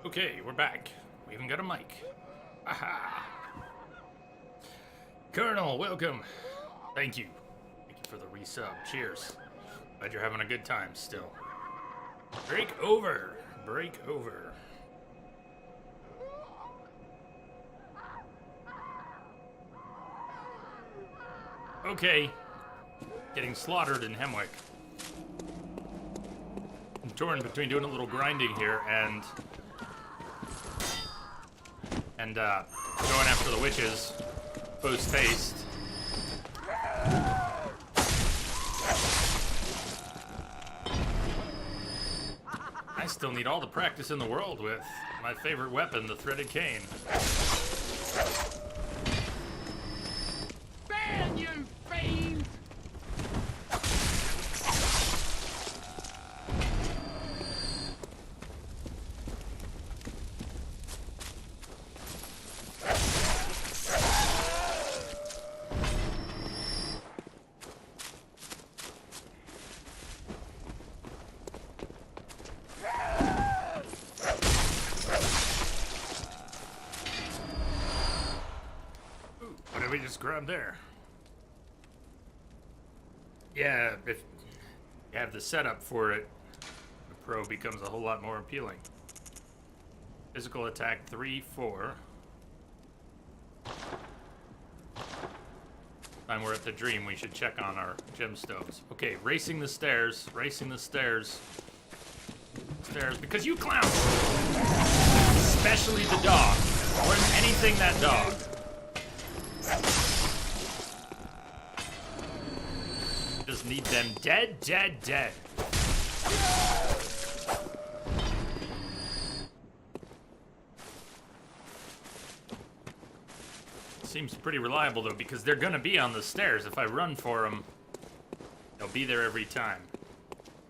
Okay, we're back. We even got a mic. Aha! Colonel, welcome. Thank you. Thank you for the resub. Cheers. Glad you're having a good time still. Break over. Break over. Okay. Getting slaughtered in Hemwick. I'm torn between doing a little grinding here and going after the witches post haste. I still need all the practice in the world with my favorite weapon, the threaded cane. Ban, you fiend! What did we just grab there? Yeah, if you have the setup for it, the pro becomes a whole lot more appealing. Physical attack 3, 4. Time we're at the dream, we should check on our gemstones. Okay, racing the stairs, racing the stairs. Stairs, because you clowns! Especially the dog. More than anything, that dog. Just need them dead, dead, dead. Seems pretty reliable though, because they're gonna be on the stairs. If I run for them, they'll be there every time.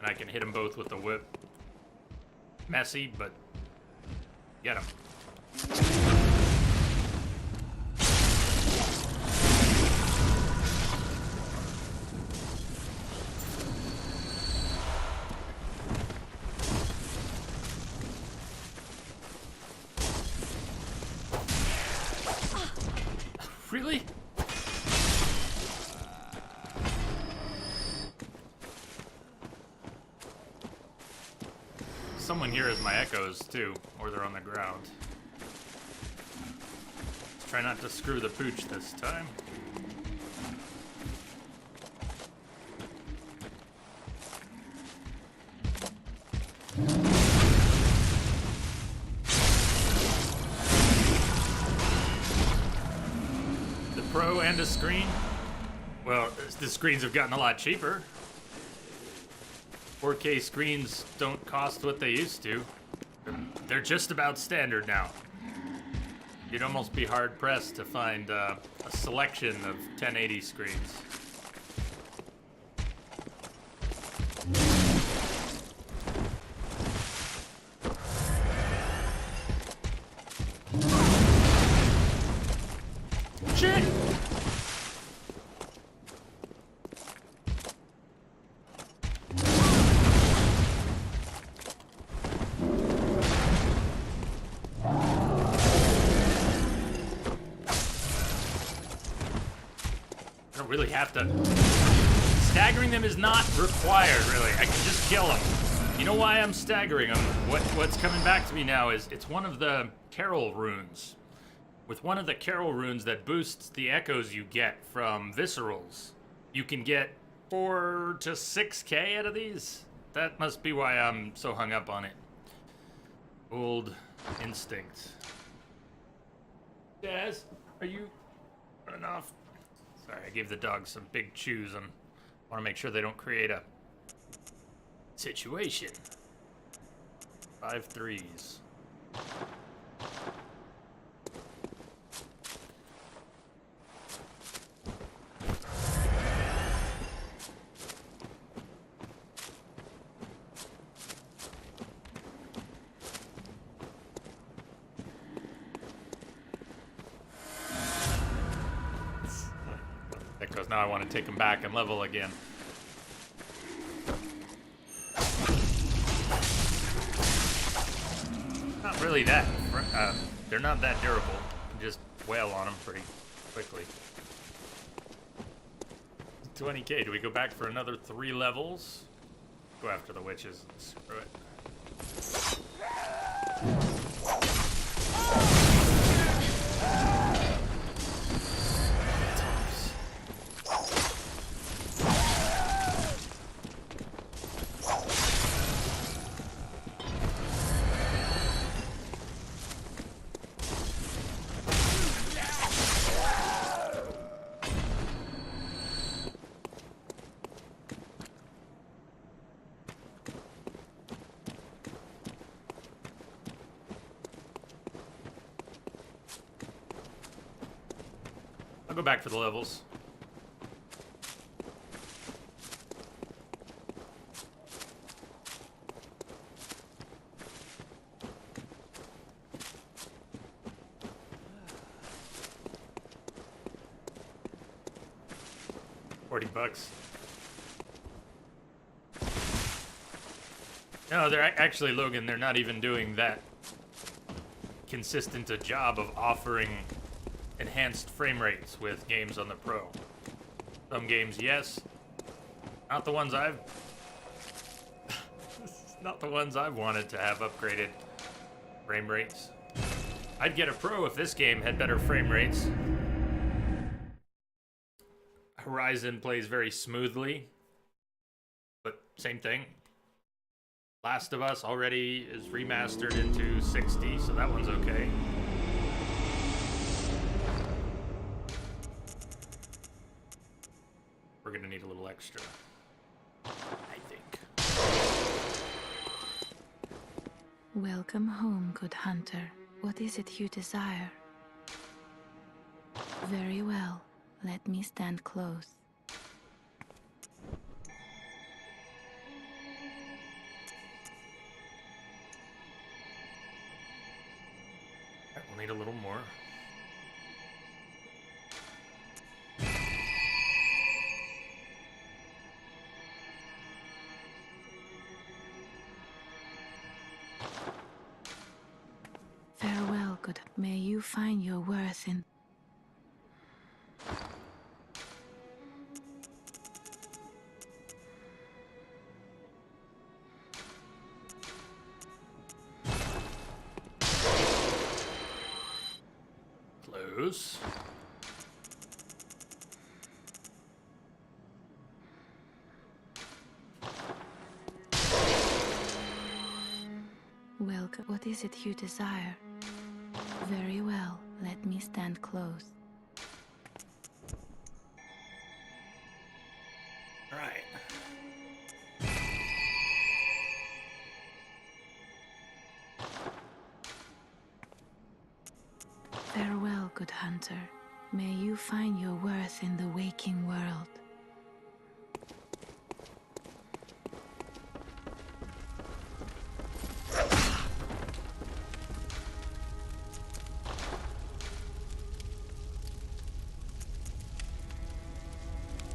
And I can hit them both with the whip. Messy, but get them. Really? Someone here has my echoes too, or they're on the ground. Let's try not to screw the pooch this time. Pro and a screen? Well, the screens have gotten a lot cheaper. 4K screens don't cost what they used to. They're just about standard now. You'd almost be hard-pressed to find a selection of 1080 screens. Shit! I don't really have to. Staggering them is not required, really. I can just kill them. You know why I'm staggering them? What's coming back to me now is it's one of the Carol runes. With one of the Carol runes that boosts the echoes you get from viscerals, you can get 4 to 6K out of these. That must be why I'm so hung up on it. Old instinct. Jazz, are you running off? Sorry, I gave the dog some big chews and want to make sure they don't create a situation. 5 threes. Because now I want to take him back and level again. Not really that. They're not that durable. You just wail on them pretty quickly. 20k. Do we go back for another 3 levels? Go after the witches and screw it. I'll go back for the levels. $40. No, they're actually, Logan, they're not even doing that consistent a job of offering enhanced frame rates with games on the Pro. Some games, yes. Not the ones I've... not the ones I've wanted to have upgraded frame rates. I'd get a Pro if this game had better frame rates. Horizon plays very smoothly, but same thing. Last of Us already is remastered into 60, so that one's okay. We're gonna need a little extra, I think. Welcome home, good hunter. What is it you desire? Very well. Let me stand close. Right, we'll need a little more. Farewell, good. May you find your worth in... Close. Welcome. What is it you desire? Very well. Let me stand close. Right. Farewell, good hunter. May you find your worth in the waking world.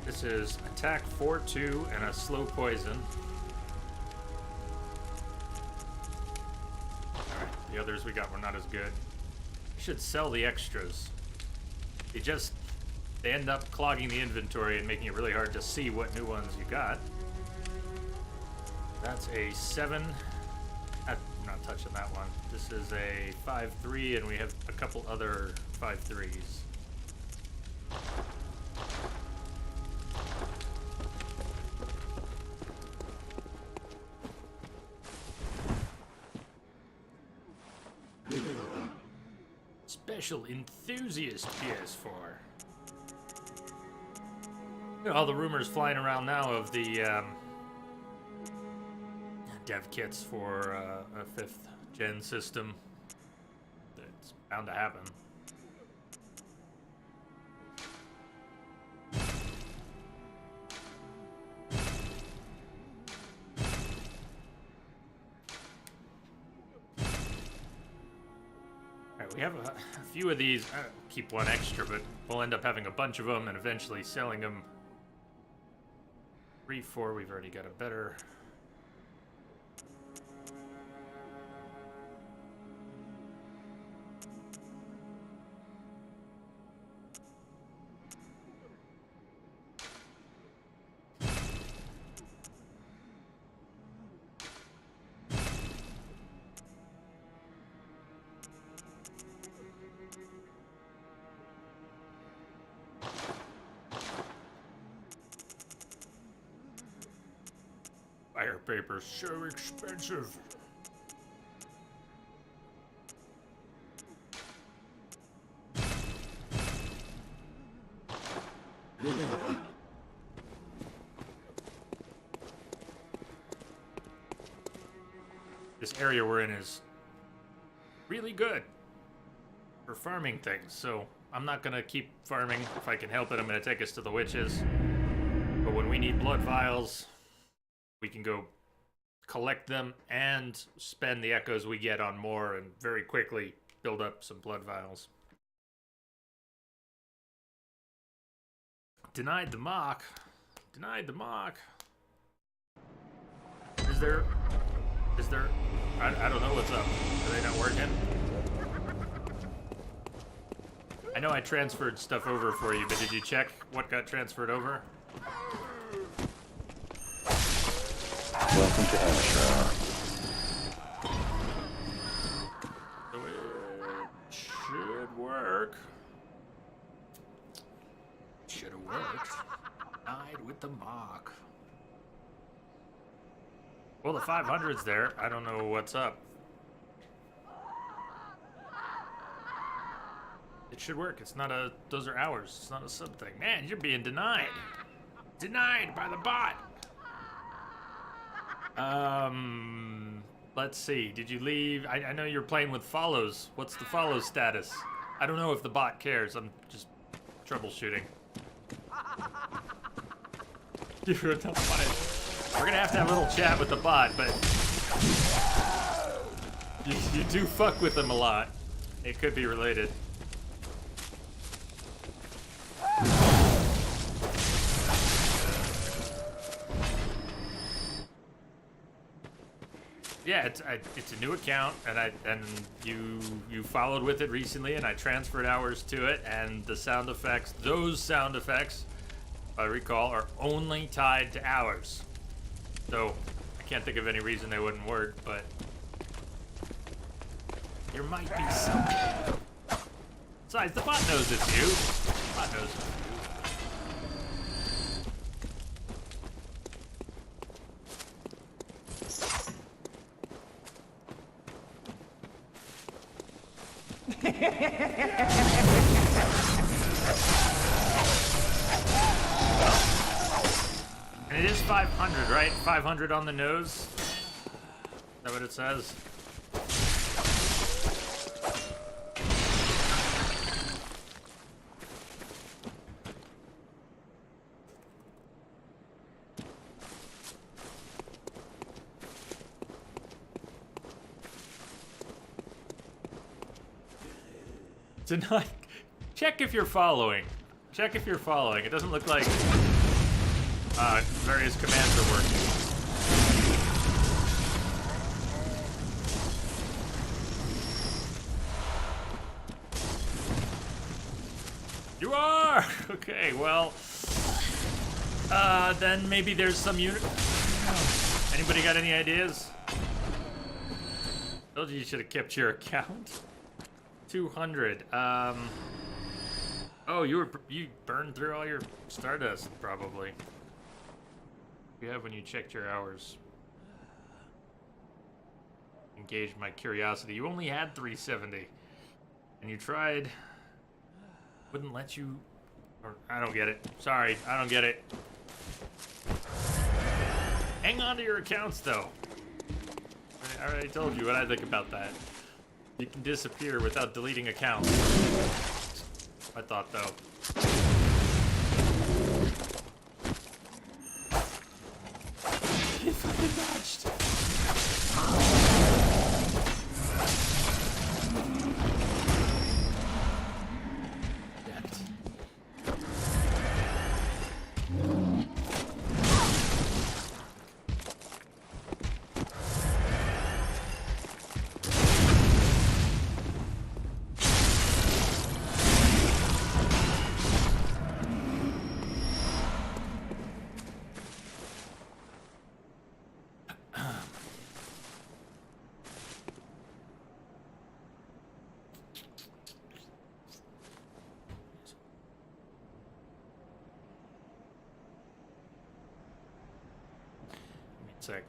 This is attack 4-2 and a slow poison. Alright, the others we got were not as good. Should sell the extras. They end up clogging the inventory and making it really hard to see what new ones you got. That's a 7. I'm not touching that one. This is a 5-3, and we have a couple other 5-3s. Special enthusiast PS4. All the rumors flying around now of the dev kits for a 5th gen system. It's bound to happen. We have a few of these. Keep one extra, but we'll end up having a bunch of them and eventually selling them. 3-4, we've already got a better. Fire paper's so expensive. This area we're in is really good for farming things, so I'm not gonna keep farming. If I can help it, I'm gonna take us to the witches. But when we need blood vials, we can go collect them and spend the echoes we get on more and very quickly build up some blood vials. Denied the mock. Denied the mock. Is there... I don't know what's up. Are they not working? I know I transferred stuff over for you, but did you check what got transferred over? Welcome to Amateur. So it should work. Should have worked. Died with the mock. Well, the 500's there. I don't know what's up. It should work. It's not a... Those are hours. It's not a sub thing. Man, you're being denied. Denied by the bot. Let's see. Did you leave? I know you're playing with follows. What's the follow status? I don't know if the bot cares. I'm just troubleshooting. You're not fine. We're gonna have to have a little chat with the bot, but you do fuck with them a lot. It could be related. Yeah, it's a new account, and you followed with it recently, and I transferred hours to it, and the sound effects, those sound effects, if I recall, are only tied to hours. So I can't think of any reason they wouldn't work, but there might be something. Besides, the bot knows it's you. The bot knows it's And it is 500, right? 500 on the nose? Is that what it says? Tonight, check if you're following. Check if you're following. It doesn't look like various commands are working. You are! Okay, well, then maybe there's some unit. Anybody got any ideas? Told you should have kept your account. 200. Oh, you burned through all your Stardust, probably. You have when you checked your hours. Engaged my curiosity. You only had 370. And you tried... Wouldn't let you... Or, I don't get it. Sorry, I don't get it. Hang on to your accounts, though. I already told you what I think about that. You can disappear without deleting accounts. I thought, though. He fucking dodged. Sick.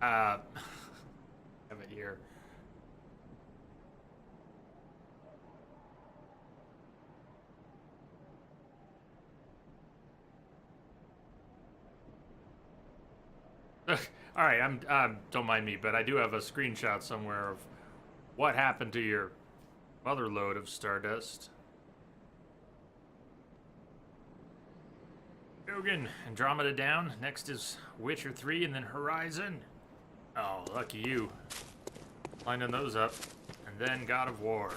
I have it here. All right, don't mind me, but I do have a screenshot somewhere of what happened to your mother load of Stardust. Shogun, Andromeda down. Next is Witcher 3 and then Horizon. Oh, lucky you. Lining those up. And then God of War.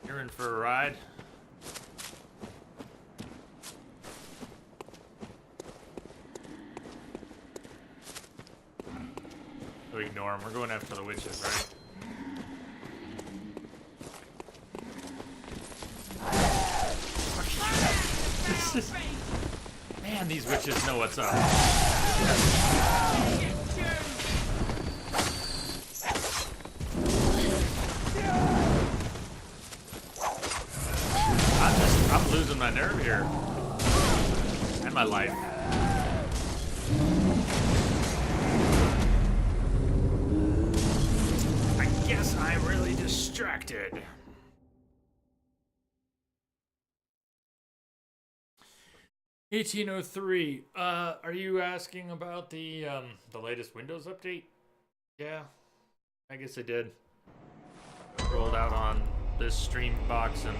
You're in for a ride. So ignore him. We're going after the witches, right? Man, these witches know what's up. I'm losing my nerve here. And my life. I guess I'm really distracted. 1803. Are you asking about the latest Windows update? Yeah, I guess I did. Rolled out on this stream box and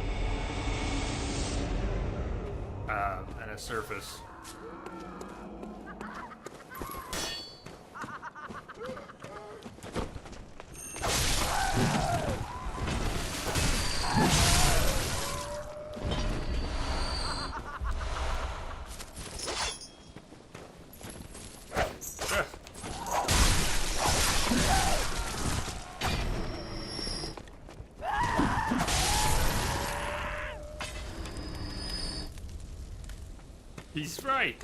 a Surface. He's right.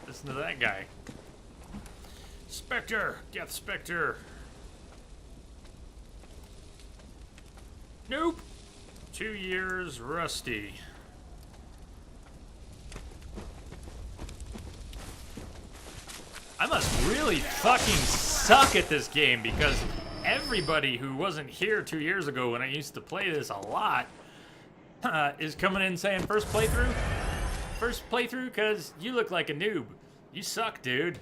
Listen to that guy. Spectre! Death Spectre! Nope! 2 years rusty. I must really fucking suck at this game because everybody who wasn't here 2 years ago when I used to play this a lot is coming in saying first playthrough? First playthrough because you look like a noob. You suck, dude.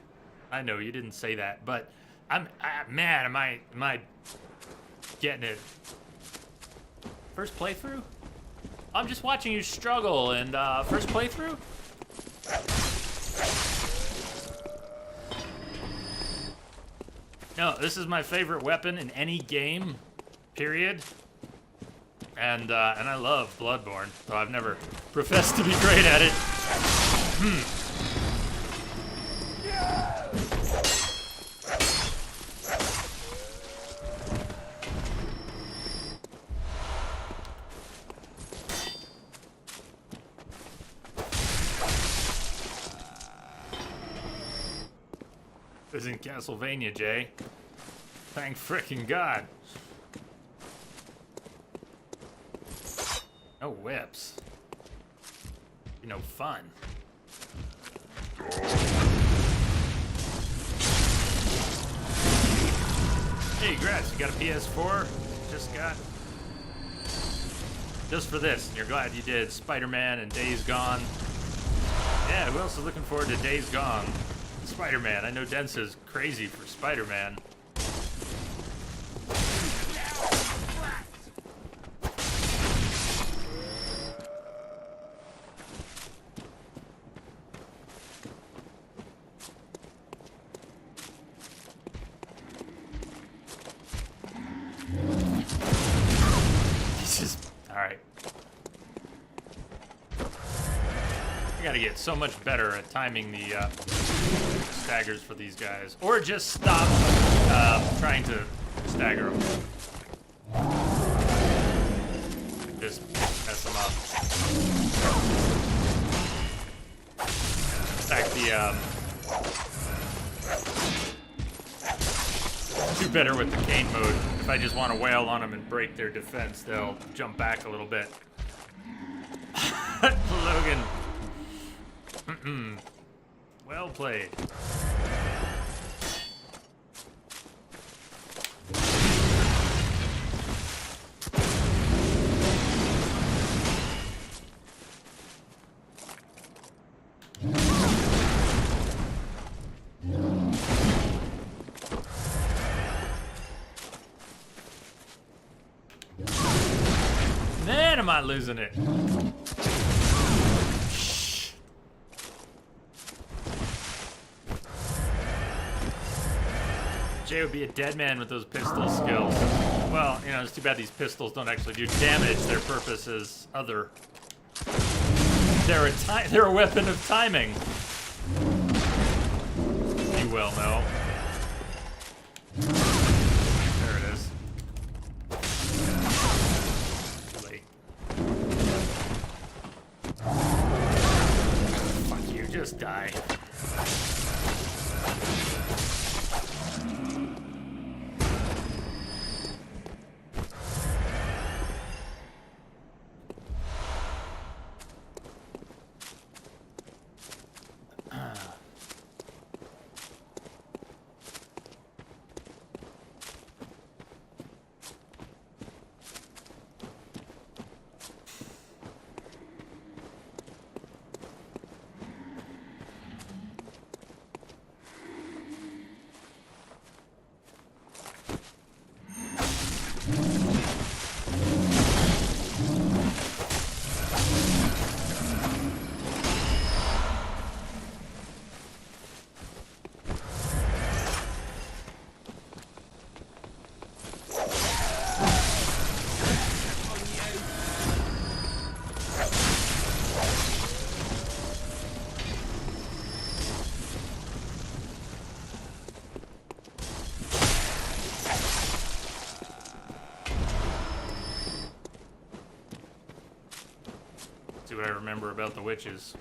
I know you didn't say that, but man, am I getting it? First playthrough? I'm just watching you struggle and first playthrough? No, this is my favorite weapon in any game, period. And I love Bloodborne, though I've never professed to be great at it. This isn't Castlevania, Jay. Thank frickin' God. No whips. Be no fun. Hey, Gratz, you got a PS4? Just for this. You're glad you did. Spider-Man and Days Gone. Yeah, who else is looking forward to Days Gone? Spider-Man. I know Densa's crazy for Spider-Man. So much better at timing the staggers for these guys, or just stop trying to stagger them. Just mess them up. do better with the cane mode. If I just want to wail on them and break their defense, they'll jump back a little bit. Logan. Well played. Man, am I losing it. Jay would be a dead man with those pistol skills. Well, you know, it's too bad these pistols don't actually do damage. Their purpose is other. They're a weapon of timing. You well know. There it is. Late. Fuck you, just die. See what I remember about the witches.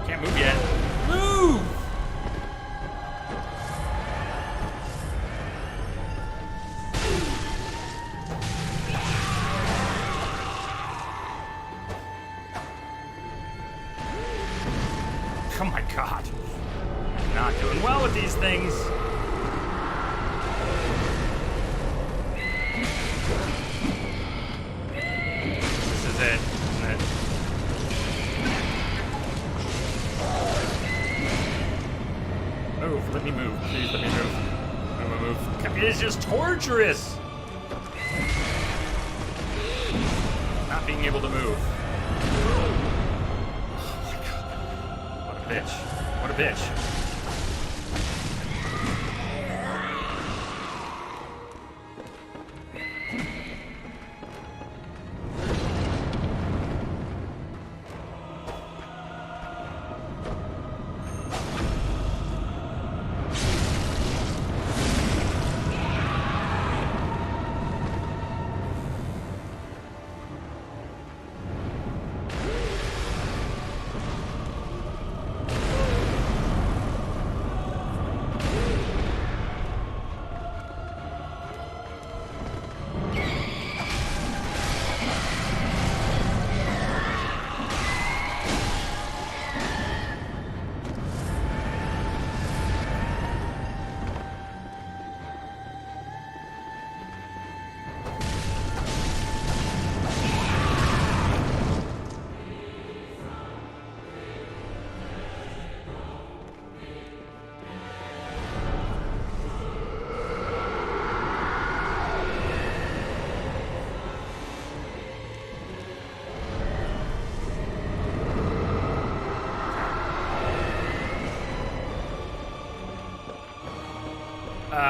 Can't move yet. Move! Oh my god. Not doing well with these things. This is it, isn't it? Move, let me move. Please let me move. Move. It is just torturous. Not being able to move. Oh my god. What a bitch. What a bitch.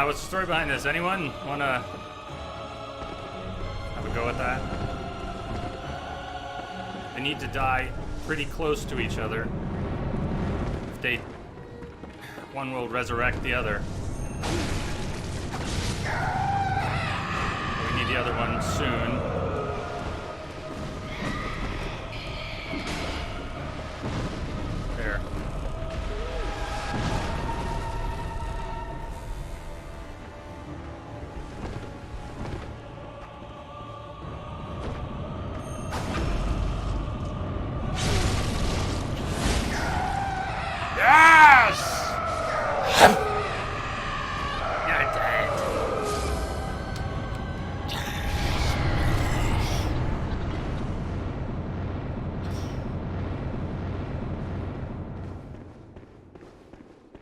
What's the story behind this? Anyone wanna have a go at that? They need to die pretty close to each other. If they... One will resurrect the other. We need the other one soon. There.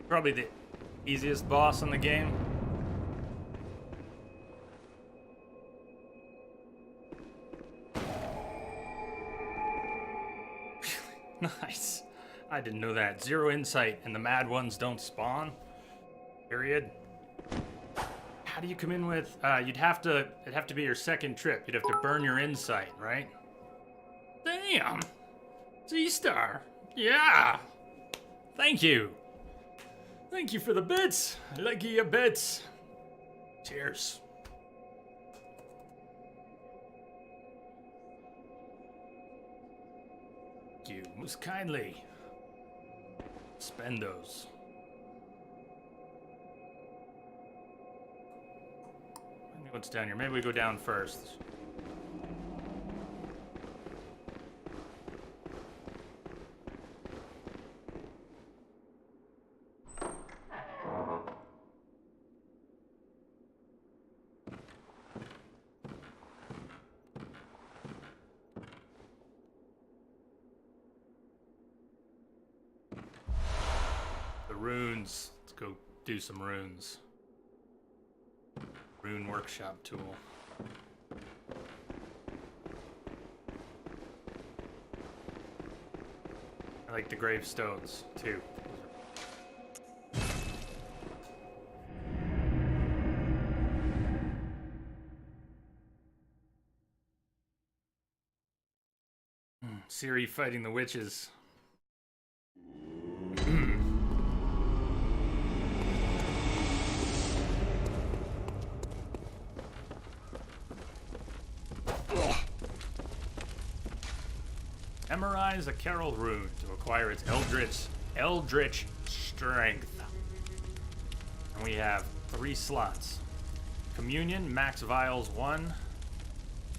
Probably the easiest boss in the game. Nice. I didn't know that. 0 insight and the mad ones don't spawn. Period. How do you come in with it'd have to be your second trip. You'd have to burn your insight, right? Damn. Z-Star. Yeah. Thank you. Thank you for the bits. I like your bits. Cheers. Thank you most kindly. Spend those. Let me what's down here. Maybe we go down first. Runes. Let's go do some runes. Rune workshop tool. I like the gravestones too. Ciri fighting the witches. Memorize a Carol rune to acquire its eldritch strength. And we have 3 slots. Communion, max vials 1.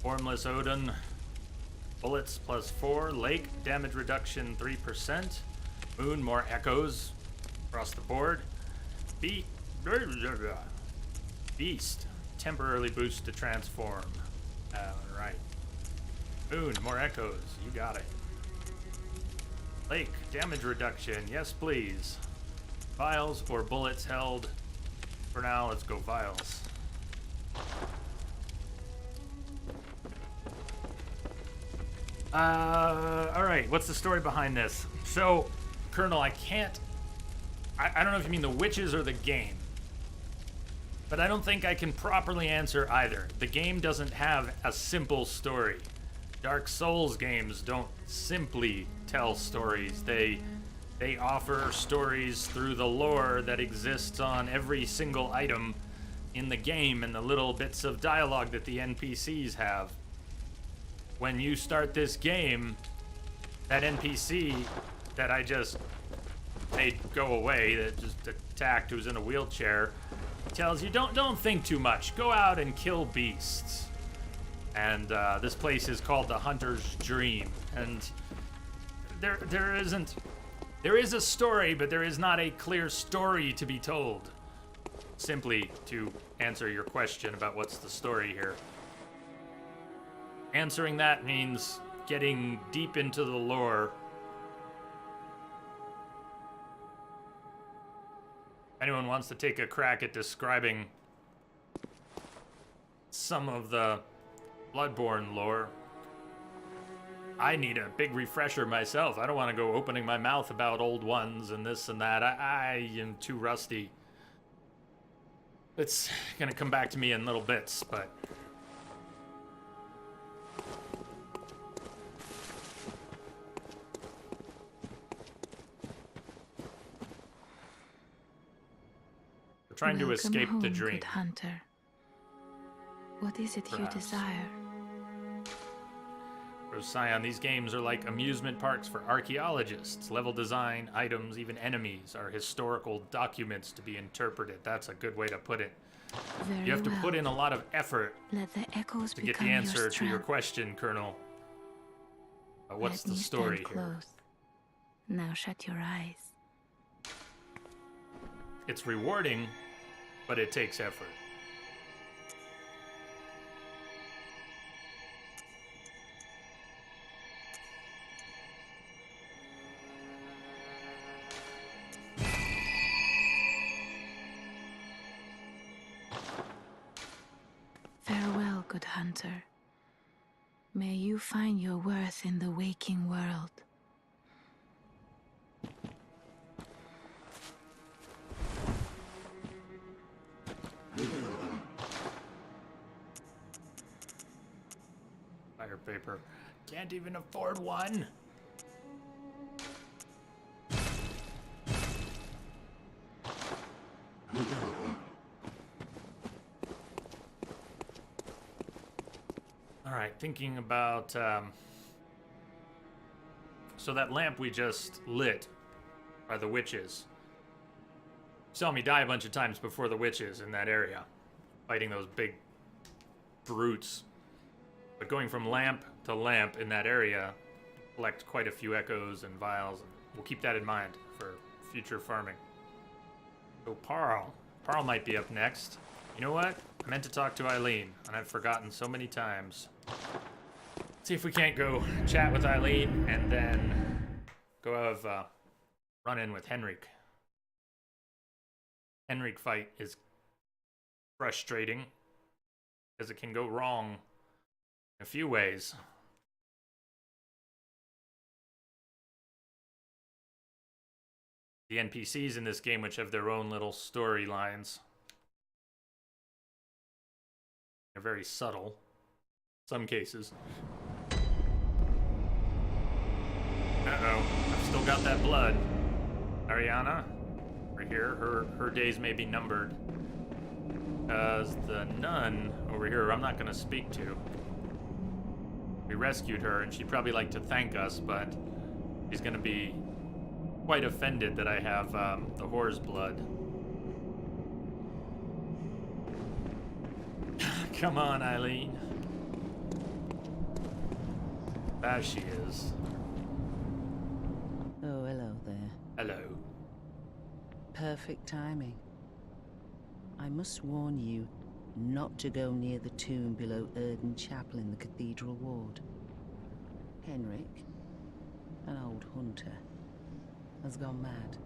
Formless Odin, bullets +4. Lake, damage reduction 3%. Moon, more echoes across the board. Beast, temporarily boost to transform. Alright. Moon, more echoes. You got it. Lake, damage reduction. Yes, please. Vials or bullets held. For now, let's go vials. Alright, what's the story behind this? So, Colonel, I don't know if you mean the witches or the game. But I don't think I can properly answer either. The game doesn't have a simple story. Dark Souls games don't simply tell stories. They offer stories through the lore that exists on every single item in the game and the little bits of dialogue that the NPCs have. When you start this game, that NPC that I just made go away, that just attacked, who's in a wheelchair, tells you don't think too much. Go out and kill beasts. And this place is called the Hunter's Dream. And there is a story, but there is not a clear story to be told. Simply to answer your question about what's the story here. Answering that means getting deep into the lore. Anyone wants to take a crack at describing some of the Bloodborne lore? I need a big refresher myself. I don't want to go opening my mouth about old ones and this and that. I am too rusty. It's gonna come back to me in little bits, but... we're trying to escape the dream. Good hunter. What is it Perhaps. you desire? Scion, these games are like amusement parks for archaeologists. Level design, items, even enemies are historical documents to be interpreted. That's a good way to put it. Very You have to well. put in a lot of effort Let the echoes to get the become answer your to your strength. question, Colonel. What's Let the me story stand here? close. Now shut your eyes. It's rewarding, but it takes effort. Farewell, good hunter. May you find your worth in the waking world. Fire paper. Can't even afford one. All right, thinking about, so that lamp we just lit are the witches. Saw me die a bunch of times before the witches in that area, fighting those big brutes. But going from lamp to lamp in that area, collect quite a few echoes and vials, and we'll keep that in mind for future farming. So Parl might be up next. You know what? I meant to talk to Eileen, and I've forgotten so many times. See if we can't go chat with Eileen and then go have a run-in with Henrik. Henrik fight is frustrating because it can go wrong in a few ways. The NPCs in this game, which have their own little storylines, they're very subtle in some cases. Uh-oh, I've still got that blood. Ariana, right here, her days may be numbered. Because the nun over here, I'm not going to speak to. We rescued her, and she'd probably like to thank us, but she's going to be quite offended that I have the whore's blood. Come on, Eileen. There she is. Oh, hello there. perfect timing. I must warn you not to go near the tomb below Erden Chapel in the Cathedral Ward. Henrik, an old hunter, has gone mad.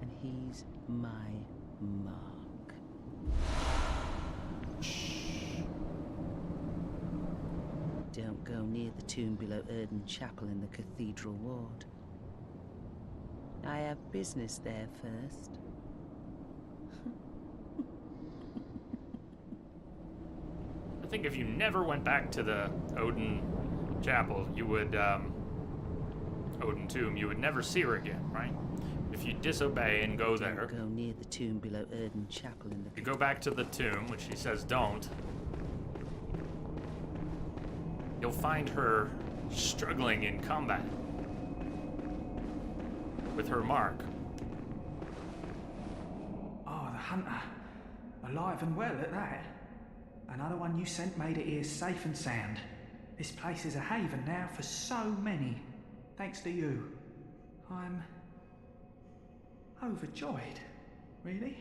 And he's my mark. Shh. Don't go near the tomb below Erden Chapel in the Cathedral Ward. I have business there first. I think if you never went back to the Odin Chapel, you would, Odin Tomb, you would never see her again, right? If you disobey and go there... Don't go near the tomb below Erden Chapel in the... You go back to the tomb, which she says don't. You'll find her struggling in combat with her mark. Oh, the hunter. Alive and well at that. Another one you sent made it here safe and sound. This place is a haven now for so many. Thanks to you. I'm overjoyed, really,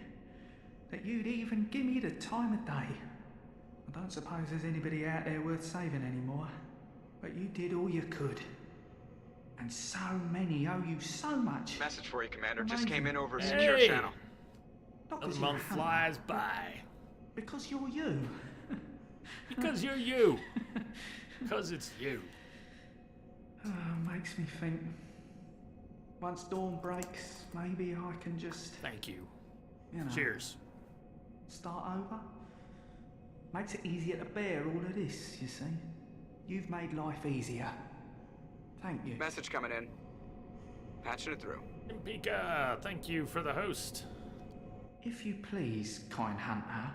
that you'd even give me the time of day. I don't suppose there's anybody out there worth saving anymore, but you did all you could. And so many owe you so much. Message for you, Commander. Amazing. Just came in over a Hey. secure channel. Not The 'cause you're a month hunter, flies by. because you're you. Because you're you. Because it's you. Makes me think. Once dawn breaks, maybe I can just, Thank you. you know, Cheers. start over. Makes it easier to bear all of this, you see. You've made life easier. Thank you. Message coming in. Patching it through. Pika, thank you for the host. If you please, kind hunter,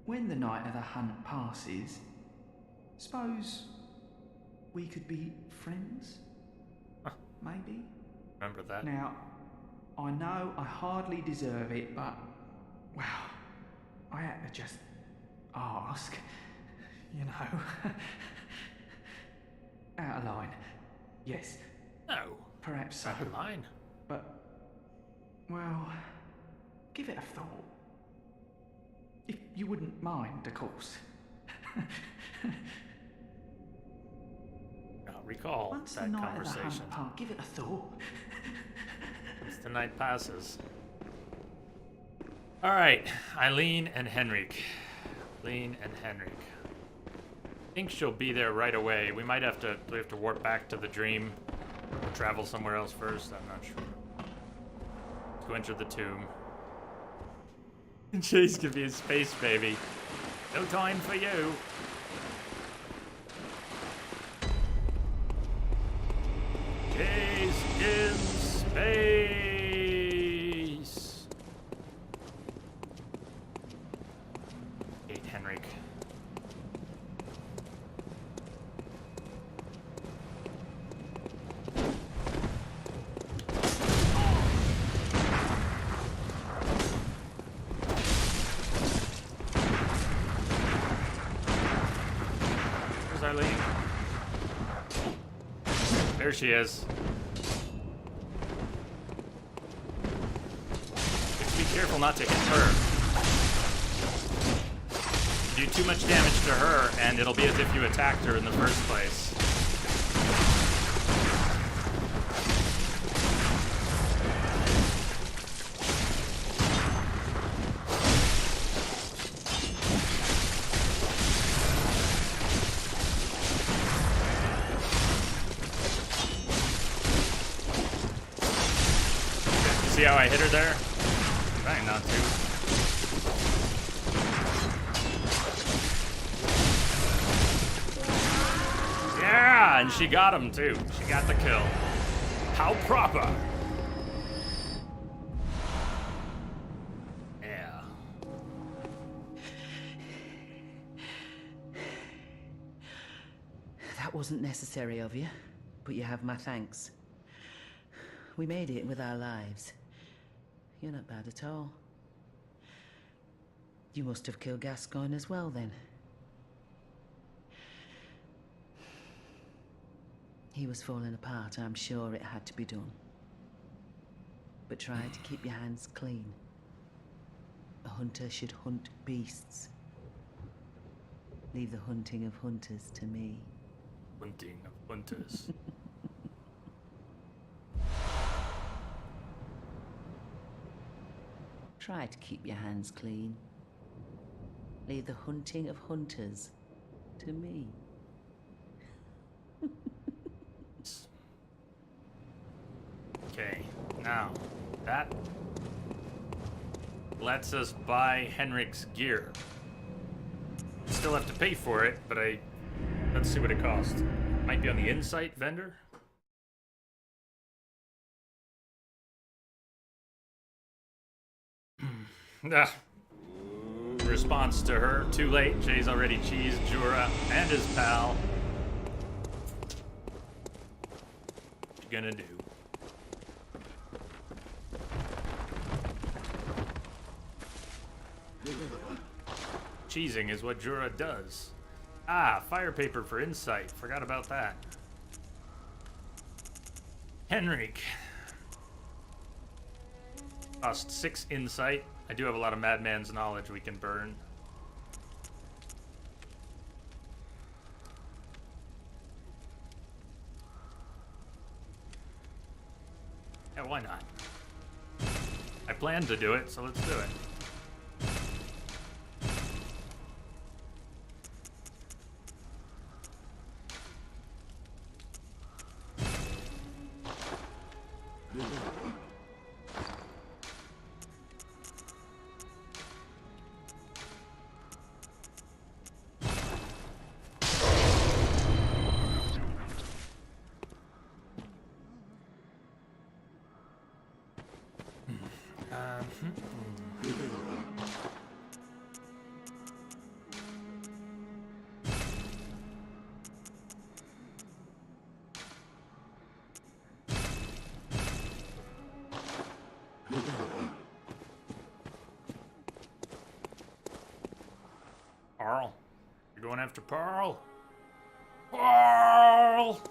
when the night of the hunt passes, suppose we could be friends? Huh. Maybe? Remember that? Now, I know I hardly deserve it, but, well, I had to just ask, you know. Out of line. Yes, No. perhaps so. Out of line. But, well, give it a thought. If you wouldn't mind, of course. I'll recall Once the that night of the conversation hunt part, give it a thought. as the night passes. All right, Eileen and Henrik. Eileen and Henrik. I think she'll be there right away. We might have to warp back to the dream. Travel somewhere else first. I'm not sure. To enter the tomb. Chase could be a space baby. No time for you. Chase in space. Hate Henrik. Where's Eileen? There she is. Be careful not to hit her. Do too much damage to her, and it'll be as if you attacked her in the first place. See how I hit her there? Trying not to. Yeah, and she got him too. She got the kill. How proper. Yeah. That wasn't necessary of you, but you have my thanks. We made it with our lives. You're not bad at all. You must have killed Gascoigne as well, then. He was falling apart. I'm sure it had to be done. but try to keep your hands clean. A hunter should hunt beasts. Leave the hunting of hunters to me. Hunting of hunters. Try to keep your hands clean. Leave the hunting of hunters to me. Okay, now that lets us buy Henrik's gear. Still have to pay for it, but let's see what it costs. Might be on the Insight vendor. Ah. Response to her, too late. Jay's already cheesed Jura and his pal. What you gonna do? Cheesing is what Jura does. Ah, fire paper for Insight. Forgot about that. Henrik. Cost 6 Insight. I do have a lot of Madman's knowledge we can burn. Yeah, why not? I planned to do it, so let's do it. Pearl. You're going after Pearl? Pearl!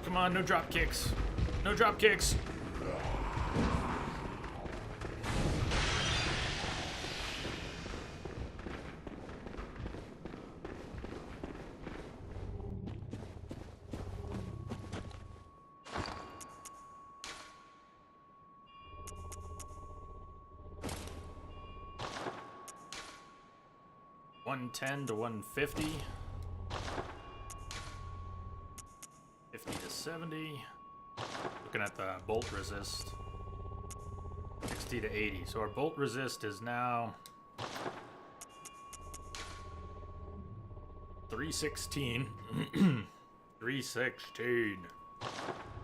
Come on, no drop kicks. No drop kicks. $110 to $150. 50 to 70. Looking at the bolt resist. 60 to 80. So our bolt resist is now 316. 316.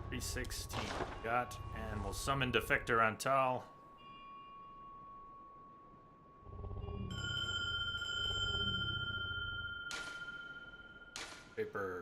316. Got, and we'll summon Defector on Tal. Paper.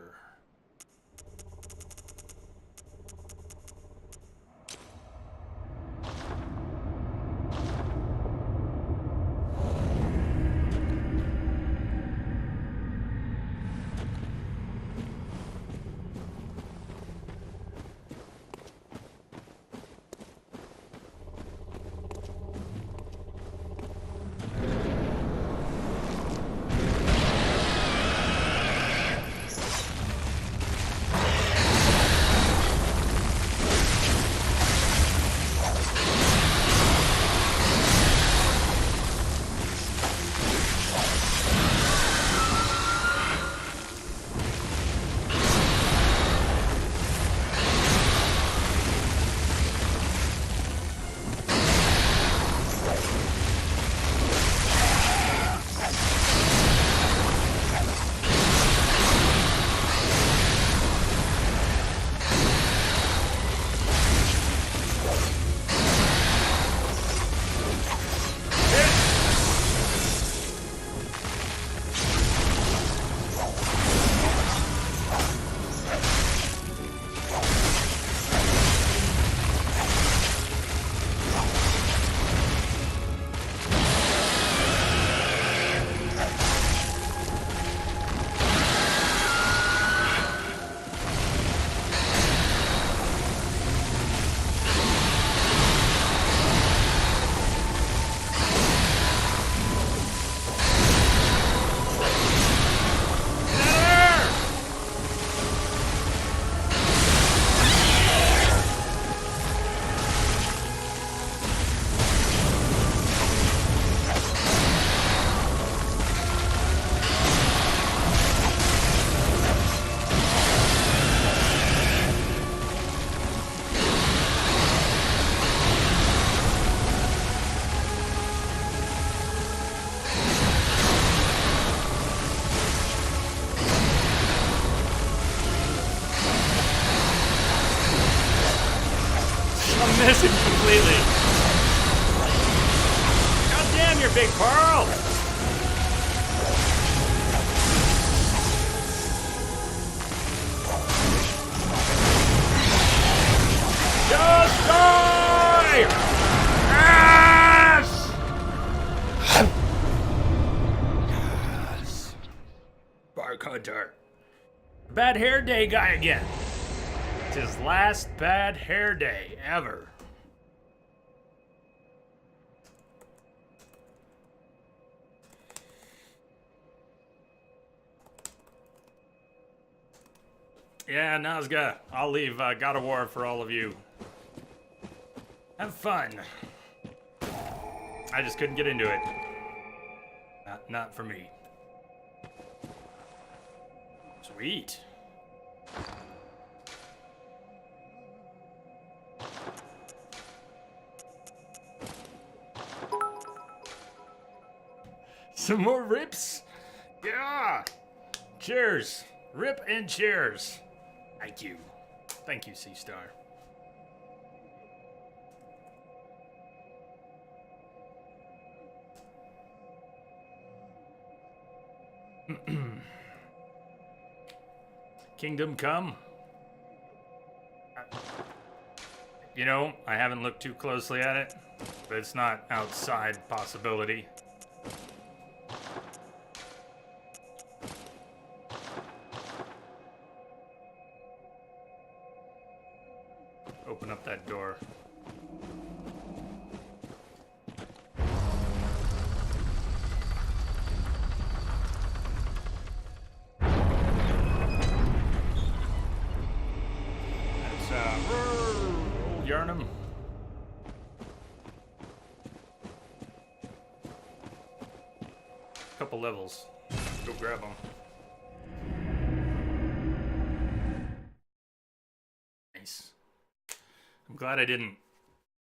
I'm missing completely. God damn, you're big Pearl! Just die! Yes! Yes. Bark Hunter. Bad hair day guy again. It's his last bad hair day ever. Yeah, Nazga, I'll leave God of War for all of you. Have fun. I just couldn't get into it. Not for me. Sweet. Some more rips? Yeah! Cheers! Rip and cheers! Thank you. Thank you, Sea Star. Kingdom Come. You know, I haven't looked too closely at it, but it's not outside possibility. Open up that door. Old Yarnum. Couple levels. Go grab them. Nice. I'm glad I didn't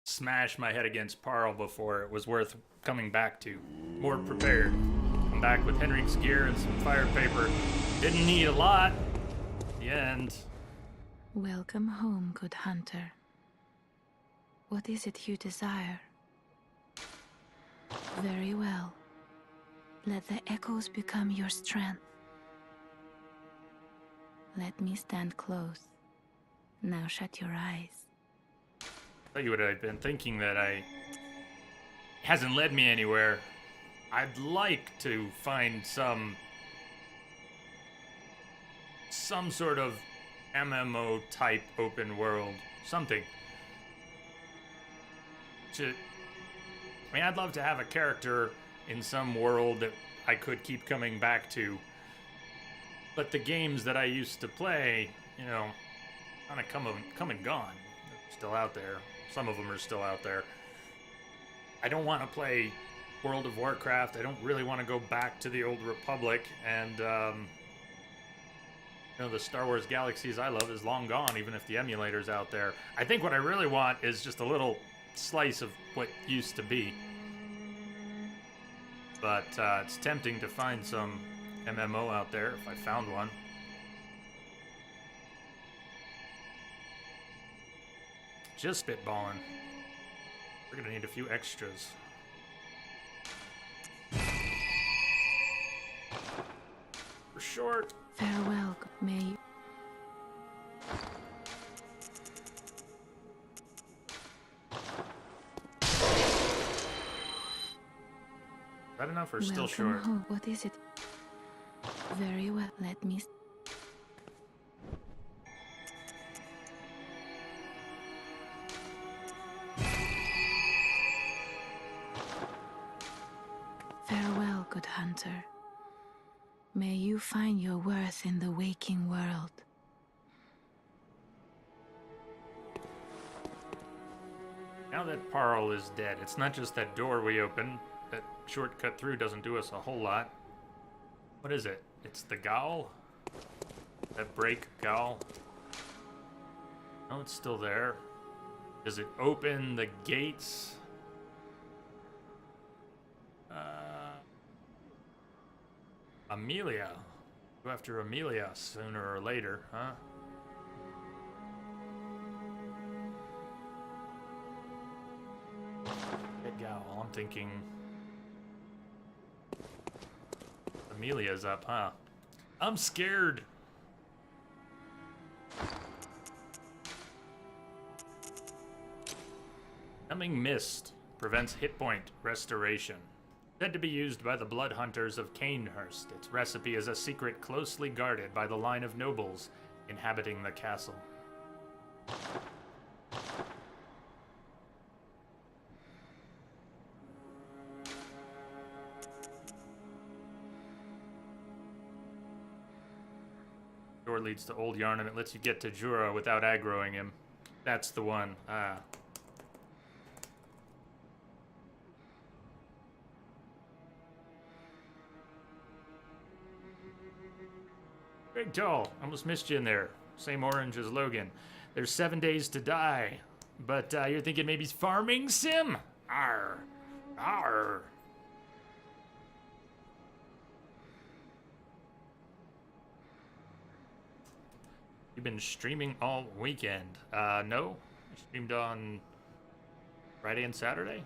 smash my head against Parl before it was worth coming back to. More prepared. I'm back with Henrik's gear and some fire paper. Didn't need a lot. The end. Welcome home, good hunter. What is it you desire? Very well. Let the echoes become your strength. Let me stand close. Now shut your eyes. Tell you what I've been thinking that hasn't led me anywhere. I'd like to find some sort of MMO type open world, something. I'd love to have a character in some world that I could keep coming back to. But the games that I used to play, you know, kind of come and gone. They're still out there. Some of them are still out there. I don't want to play World of Warcraft. I don't really want to go back to the Old Republic. And, you know, the Star Wars Galaxies I love is long gone, even if the emulator's out there. I think what I really want is just a little slice of what used to be. But it's tempting to find some MMO out there if I found one. Just spitballing. We're gonna need a few extras. We're short. Farewell, may you... Is that enough or still Welcome short? home. What is it? Very well, let me... Farewell, good hunter. May you find your worth in the waking world. Now that Parl is dead, it's not just that door we opened. That shortcut through doesn't do us a whole lot. What is it? It's the Gaul? That break Gaul? No, it's still there. Does it open the gates? Amelia. Go after Amelia sooner or later, huh? Gowl. I'm thinking Amelia's up, huh? I'm scared. Numbing Mist prevents hit point restoration. Said to be used by the Blood Hunters of Canehurst. Its recipe is a secret closely guarded by the line of nobles inhabiting the castle. Door leads to Old Yarn and it lets you get to Jura without aggroing him. That's the one. Ah. Big Tall, almost missed you in there. Same orange as Logan. There's 7 days to die. But you're thinking maybe it's farming sim? Arr. Arr. You've been streaming all weekend. No. I streamed on Friday and Saturday.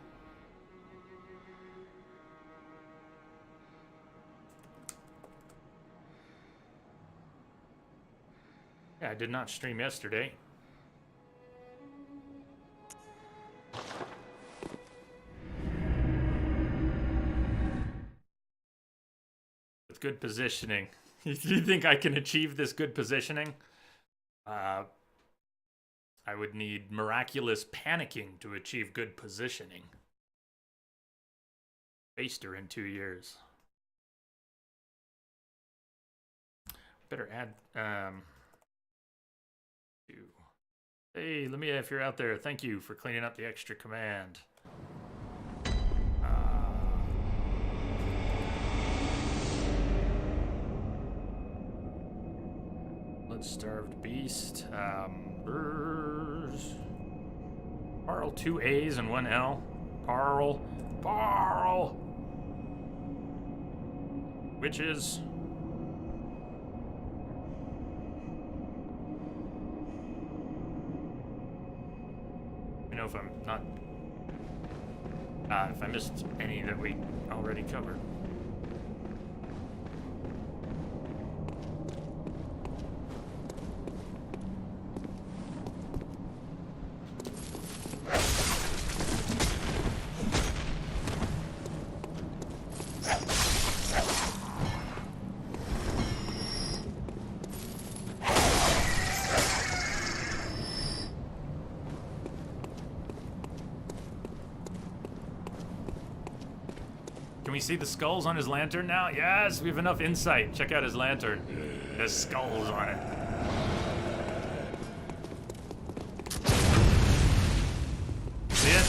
Yeah, I did not stream yesterday. With good positioning. Do you think I can achieve this good positioning? I would need miraculous panicking to achieve good positioning. Faced her in 2 years. Better add, Hey, Lamia, if you're out there, thank you for cleaning up the extra command. Blood-starved beast. Parl, 2 A's and 1 L. Parl. Parl! Witches. Know if I'm not if I missed any that we already covered. Can we see the skulls on his lantern now? Yes, we have enough insight. Check out his lantern. There's skulls on it. See it?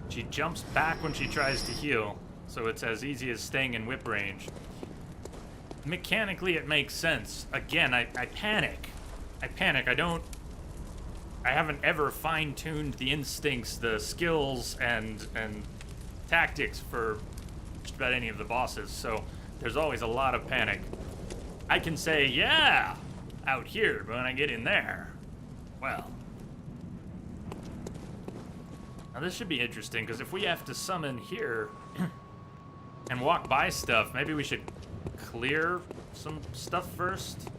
She jumps back when she tries to heal, so it's as easy as staying in whip range. Mechanically, it makes sense. Again, I panic. I haven't ever fine-tuned the instincts, the skills, and tactics for just about any of the bosses, so there's always a lot of panic. I can say, yeah, out here, but when I get in there, well. Now this should be interesting, because if we have to summon here and walk by stuff, maybe we should clear some stuff first.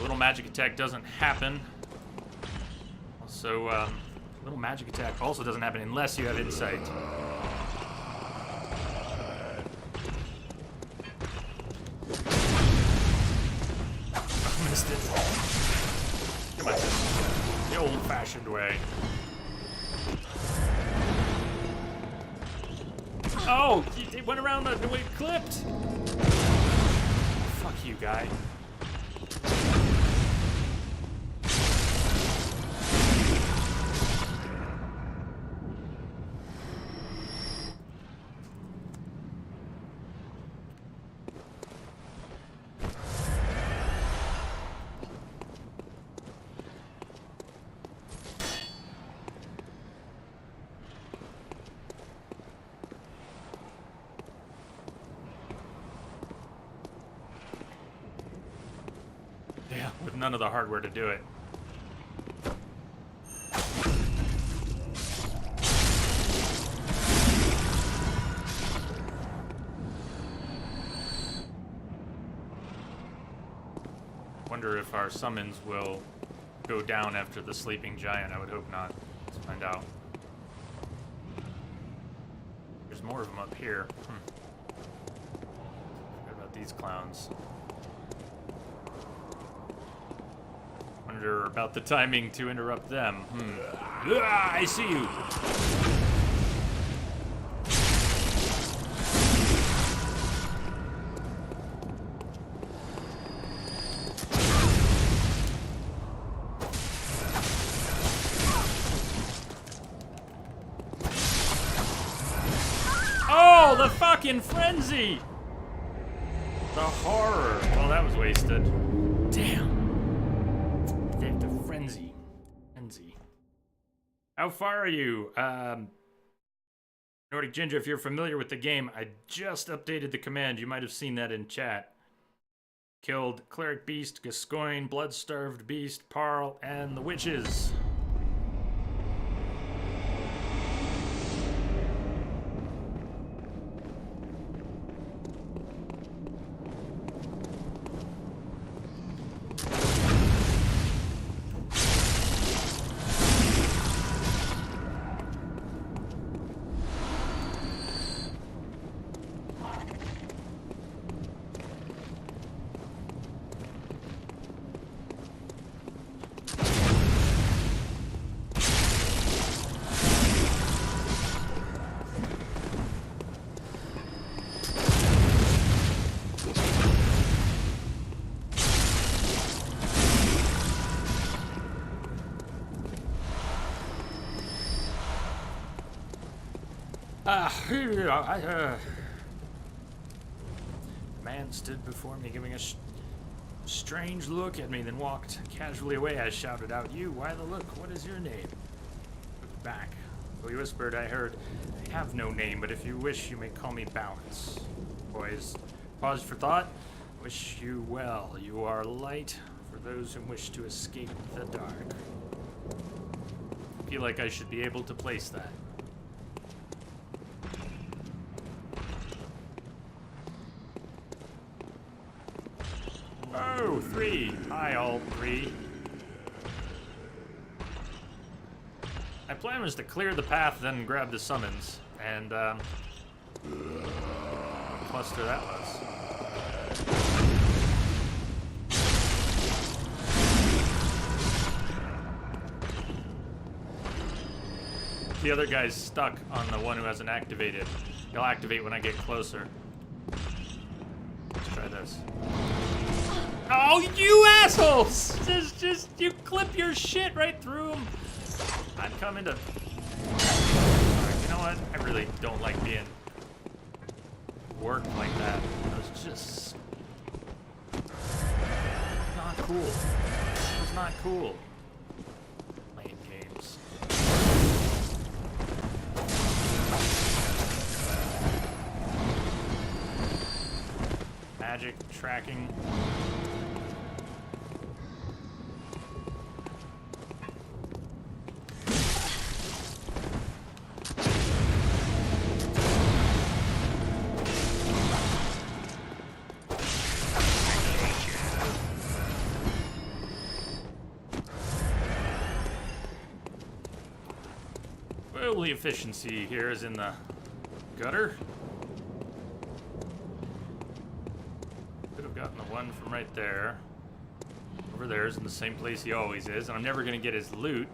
Little magic attack doesn't happen. Also, little magic attack also doesn't happen unless you have insight. Missed it. Come on, the old-fashioned way. Oh, it went around the way it clipped. Fuck you, guy. with none of the hardware to do it. Wonder if our summons will go down after the sleeping giant. I would hope not. Let's find out. There's more of them up here. What about these clowns? Wonder about the timing to interrupt them. Ah, I see you. Oh, the fucking frenzy! The horror. Well, that was wasted. Damn. The frenzy. Frenzy. How far are you? Nordic Ginger, if you're familiar with the game, I just updated the command. You might have seen that in chat. Killed Cleric Beast, Gascoigne, Blood-Starved Beast, Parl, and the witches. Man stood before me, giving a strange look at me, then walked casually away. I shouted out, "You, why the look? What is your name?" Looked back. Well, he whispered, I heard, "I have no name, but if you wish, you may call me Balance." Boys paused for thought. "Wish you well. You are light for those who wish to escape the dark." I feel like I should be able to place that. Oh, 3. Hi, all 3. My plan was to clear the path, then grab the summons, and what cluster that was. The other guy's stuck on the one who hasn't activated. He'll activate when I get closer. Let's try this. Oh, you assholes! Just you clip your shit right through them. I'm coming to. You know what? I really don't like being worked like that. It was just not cool. It was not cool. Playing games. Magic tracking. Well, the efficiency here is in the gutter. Could have gotten the one from right there. Over there is in the same place he always is, and I'm never going to get his loot.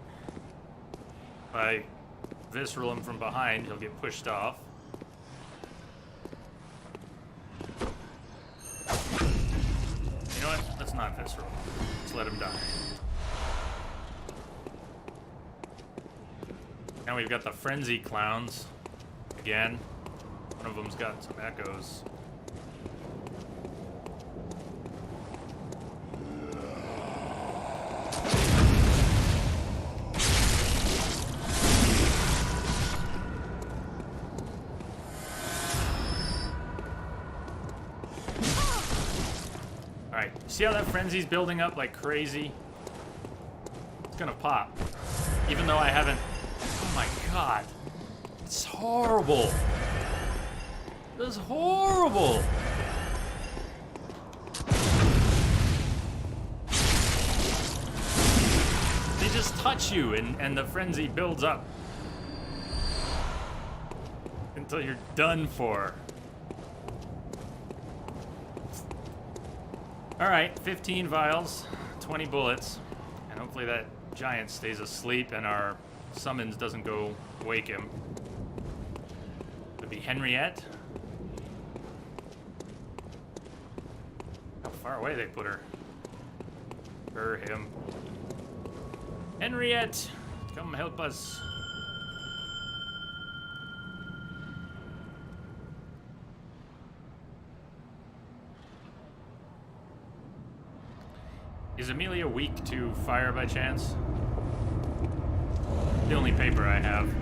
If I visceral him from behind, he'll get pushed off. You know what? Let's not visceral. Let's let him die. Now we've got the frenzy clowns. Again. One of them's got some echoes. Alright, see how that frenzy's building up like crazy? It's gonna pop. Even though I haven't... Oh my god. It's horrible. This is horrible. They just touch you and the frenzy builds up. Until you're done for. Alright, 15 vials, 20 bullets, and hopefully that giant stays asleep and our summons doesn't go wake him. Could be Henriette. How far away they put her. Her, him. Henriette, come help us. Is Amelia weak to fire by chance? The only paper I have.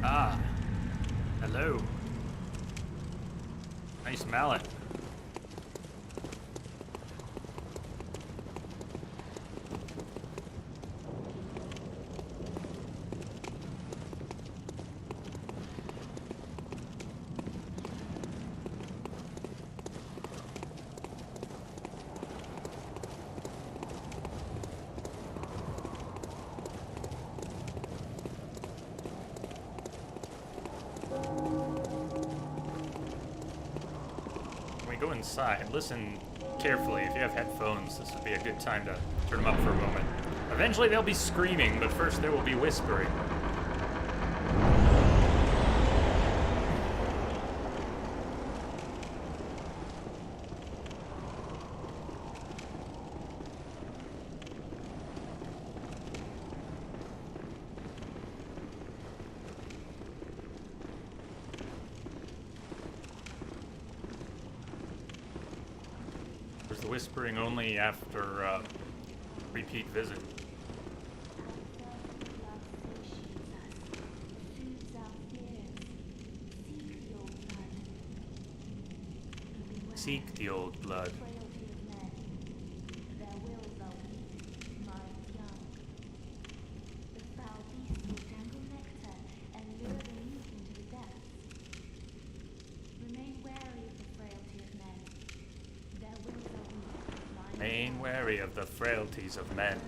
Ah. Hello. Nice mallet. Go inside. Listen carefully. If you have headphones, this would be a good time to turn them up for a moment. Eventually they'll be screaming, but first there will be whispering. The whispering only after repeat visit. Seek the old blood. Remain wary of the frailties of men.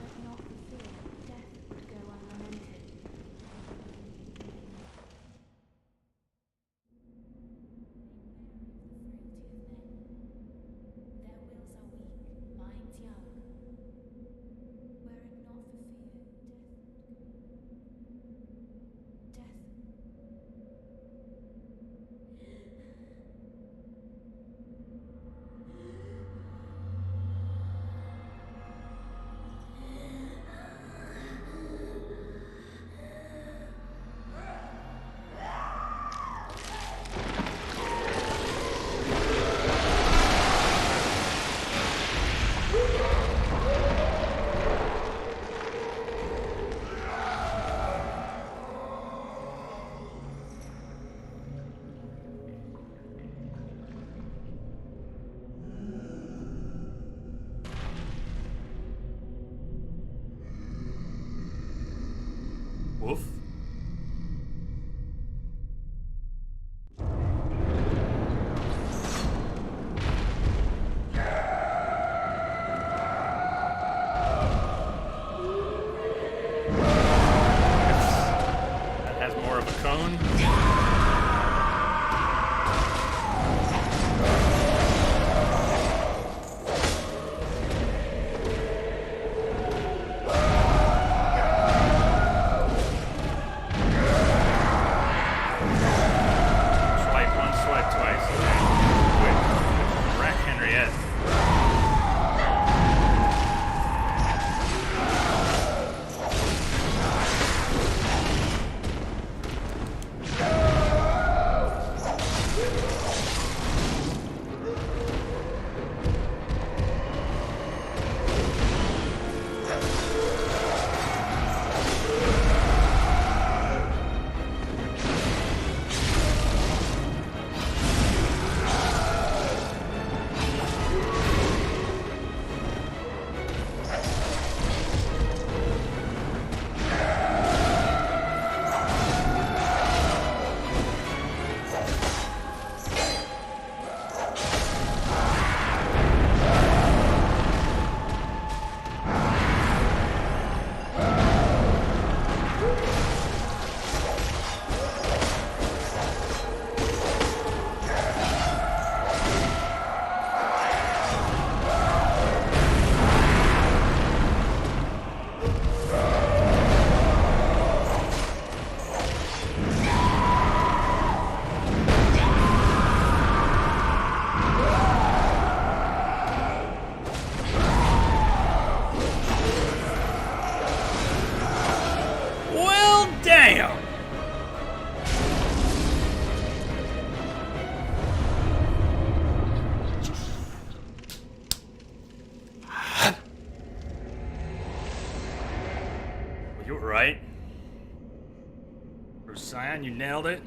man. You nailed it.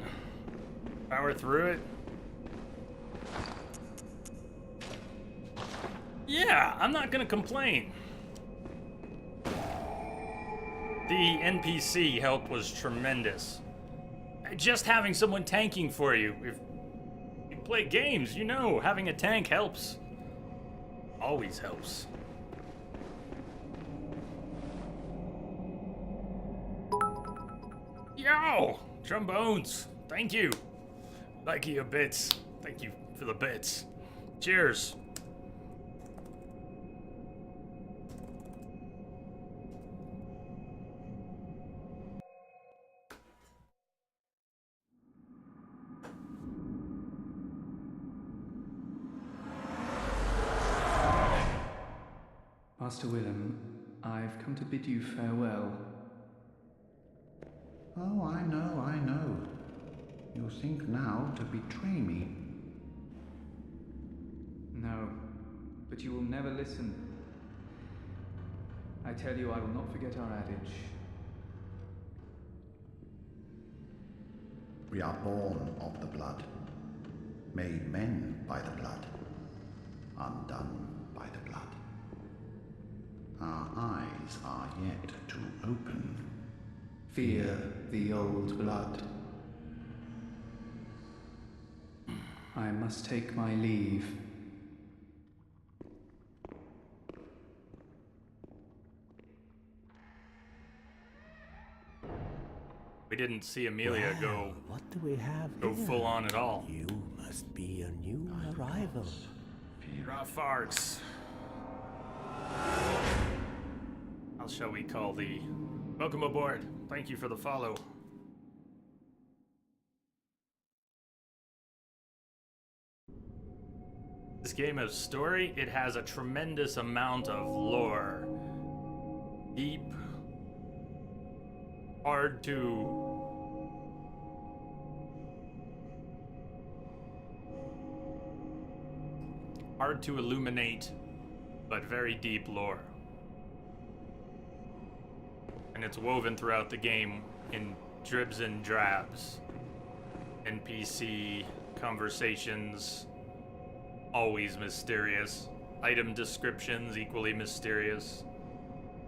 Power through it. Yeah, I'm not gonna complain. The NPC help was tremendous. Just having someone tanking for you. If you play games, you know having a tank helps. Always helps. Yo! Trombones! Thank you. Like your bits. Thank you for the bits. Cheers. Master Willem, I've come to bid you farewell. Oh, I know. You think now to betray me. No, but you will never listen. I tell you, I will not forget our adage. We are born of the blood, made men by the blood, undone by the blood. Our eyes are yet to open. Fear the old blood. I must take my leave. We didn't see Amelia go What do we have go here? full on at all. You must be a new arrival. Raw farts. How shall we call thee? Welcome aboard. Thank you for the follow. This game of story, it has a tremendous amount of lore. Deep. Hard to illuminate, but very deep lore. And it's woven throughout the game in dribs and drabs. NPC conversations, always mysterious. Item descriptions, equally mysterious.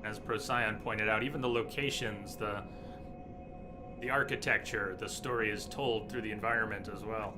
As Procyon pointed out, even the locations, the architecture, the story is told through the environment as well.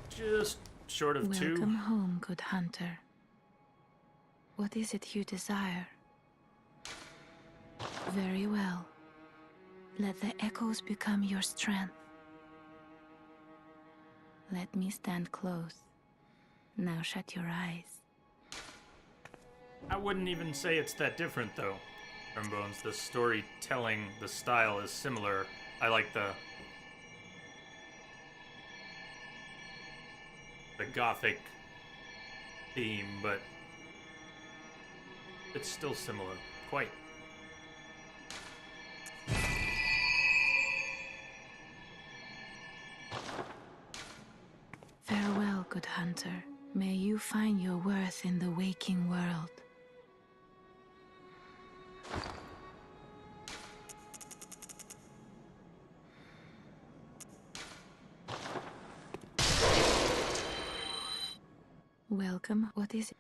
Just short of two. Welcome home, good hunter. What is it you desire? Very well. Let the echoes become your strength. Let me stand close. Now shut your eyes. I wouldn't even say it's that different, though. Trombones, the storytelling, the style is similar. I like the gothic theme, but it's still similar. Quite. Farewell, good hunter. May you find your worth in the waking world. Welcome. What is it?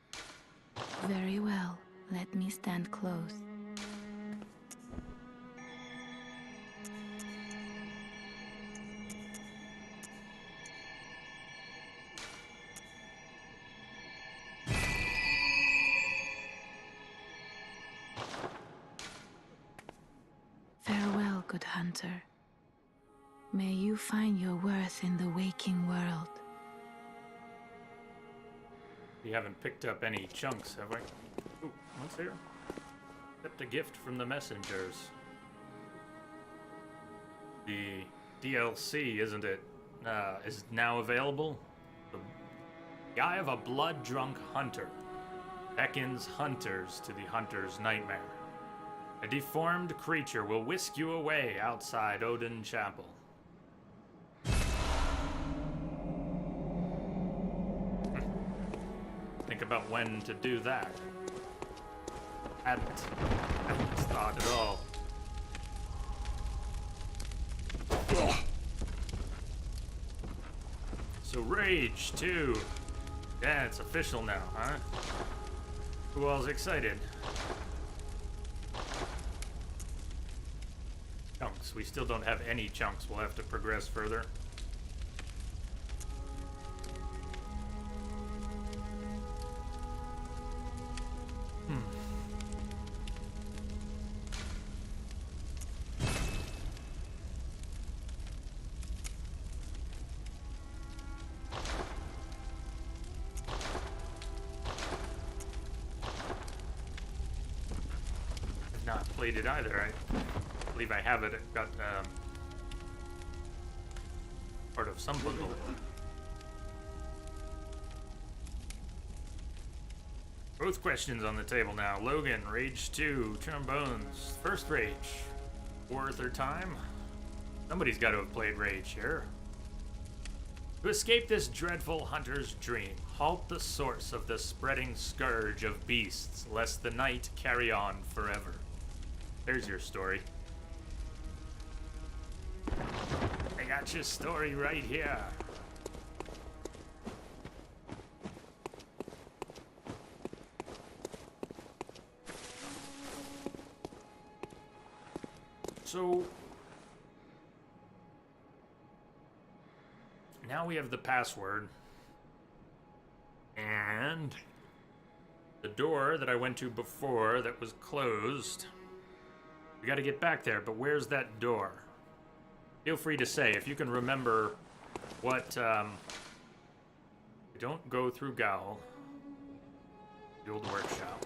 Very well. Let me stand close. Farewell, good hunter. May you find your worth in the waking world. We haven't picked up any chunks, have we? Ooh, what's here? Except a gift from the messengers. The DLC, isn't it? Is now available? The The eye of a blood-drunk hunter beckons hunters to the hunter's nightmare. A deformed creature will whisk you away outside Odin Chapel. Think about when to do that. Hadn't thought at all. So Rage 2. Yeah, it's official now, huh? Who all's excited? Chunks. We still don't have any chunks. We'll have to progress further. Not played it either. I believe I have it. It got part of some bundle. Both questions on the table now. Logan, Rage 2, Trombones, first Rage. Fourth or time? Somebody's got to have played Rage here. To escape this dreadful hunter's dream, halt the source of the spreading scourge of beasts, lest the night carry on forever. There's your story. I got your story right here. So now we have the password and the door that I went to before that was closed. We gotta get back there, but where's that door? Feel free to say if you can remember what, don't go through Gaul. The old workshop.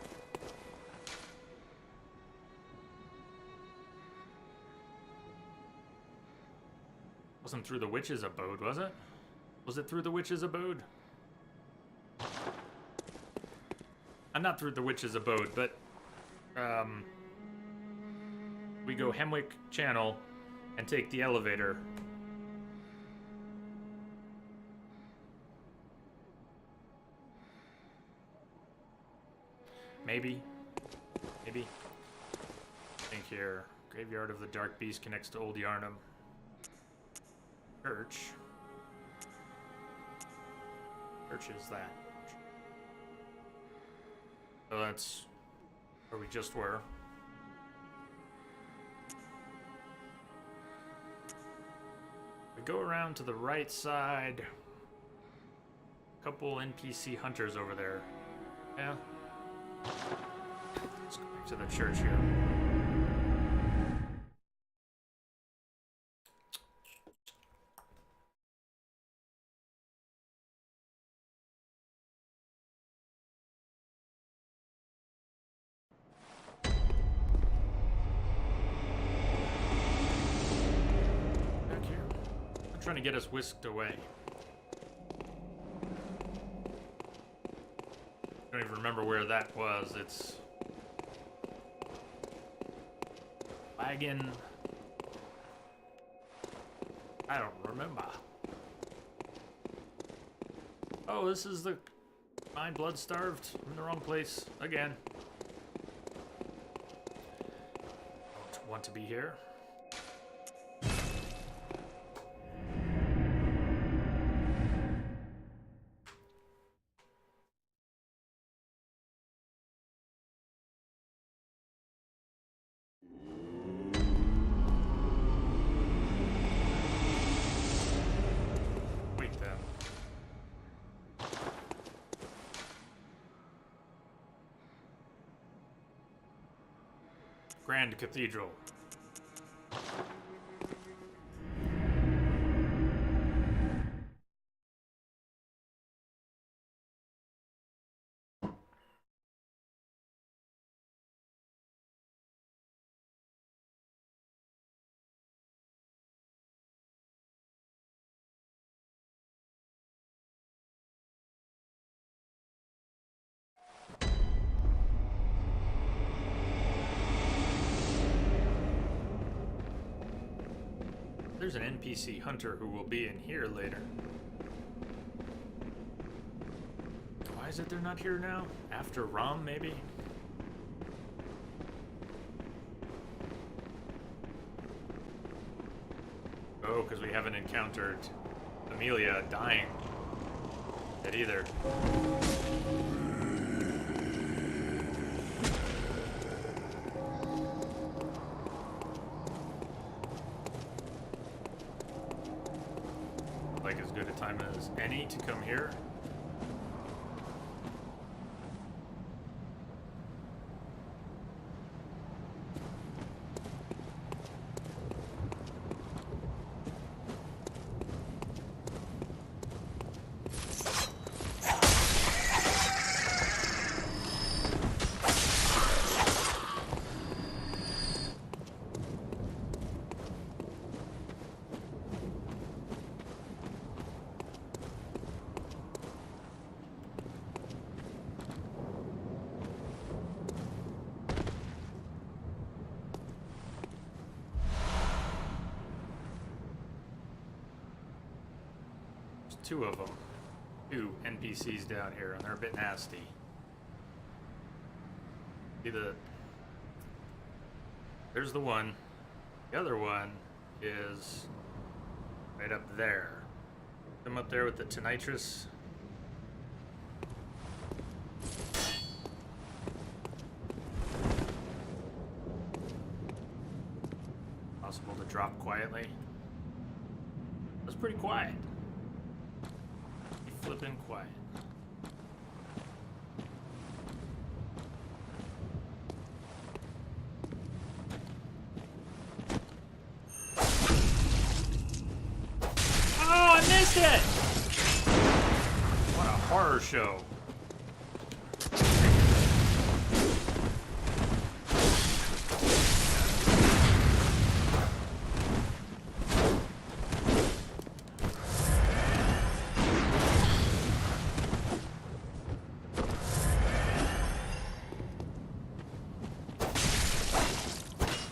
Wasn't through the witch's abode, was it? Was it through the witch's abode? Not through the witch's abode, but, we go Hemwick Channel and take the elevator. Maybe. Maybe. Think here. Graveyard of the Dark Beast connects to Old Yarnum. Church. Church is that. So that's where we just were. We go around to the right side. Couple NPC hunters over there. Yeah. Let's go back to the church here. Trying to get us whisked away. I don't even remember where that was. It's wagon. I don't remember. Oh, this is the my blood starved. I'm in the wrong place again. Don't want to be here. Grand Cathedral. There's an NPC hunter who will be in here later. Why is it they're not here now? After Rom, maybe? Oh, because we haven't encountered Amelia dying yet either. Like as good a time as any to come here. Two of them. Two NPCs down here, and they're a bit nasty. See there's the one. The other one is right up there. Them up there with the tinnitus. Possible to drop quietly. That's pretty quiet. Flippin' quiet. Oh, I missed it! What a horror show.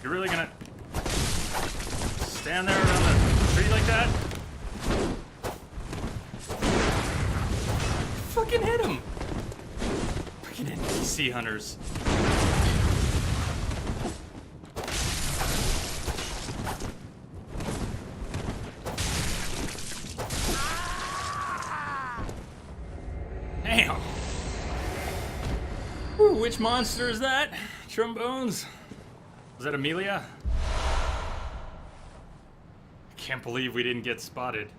You're really gonna stand there around the tree like that? Fucking hit him! Fucking NPC hunters. Damn! Ooh, which monster is that? Trombones? Was that Amelia? I can't believe we didn't get spotted.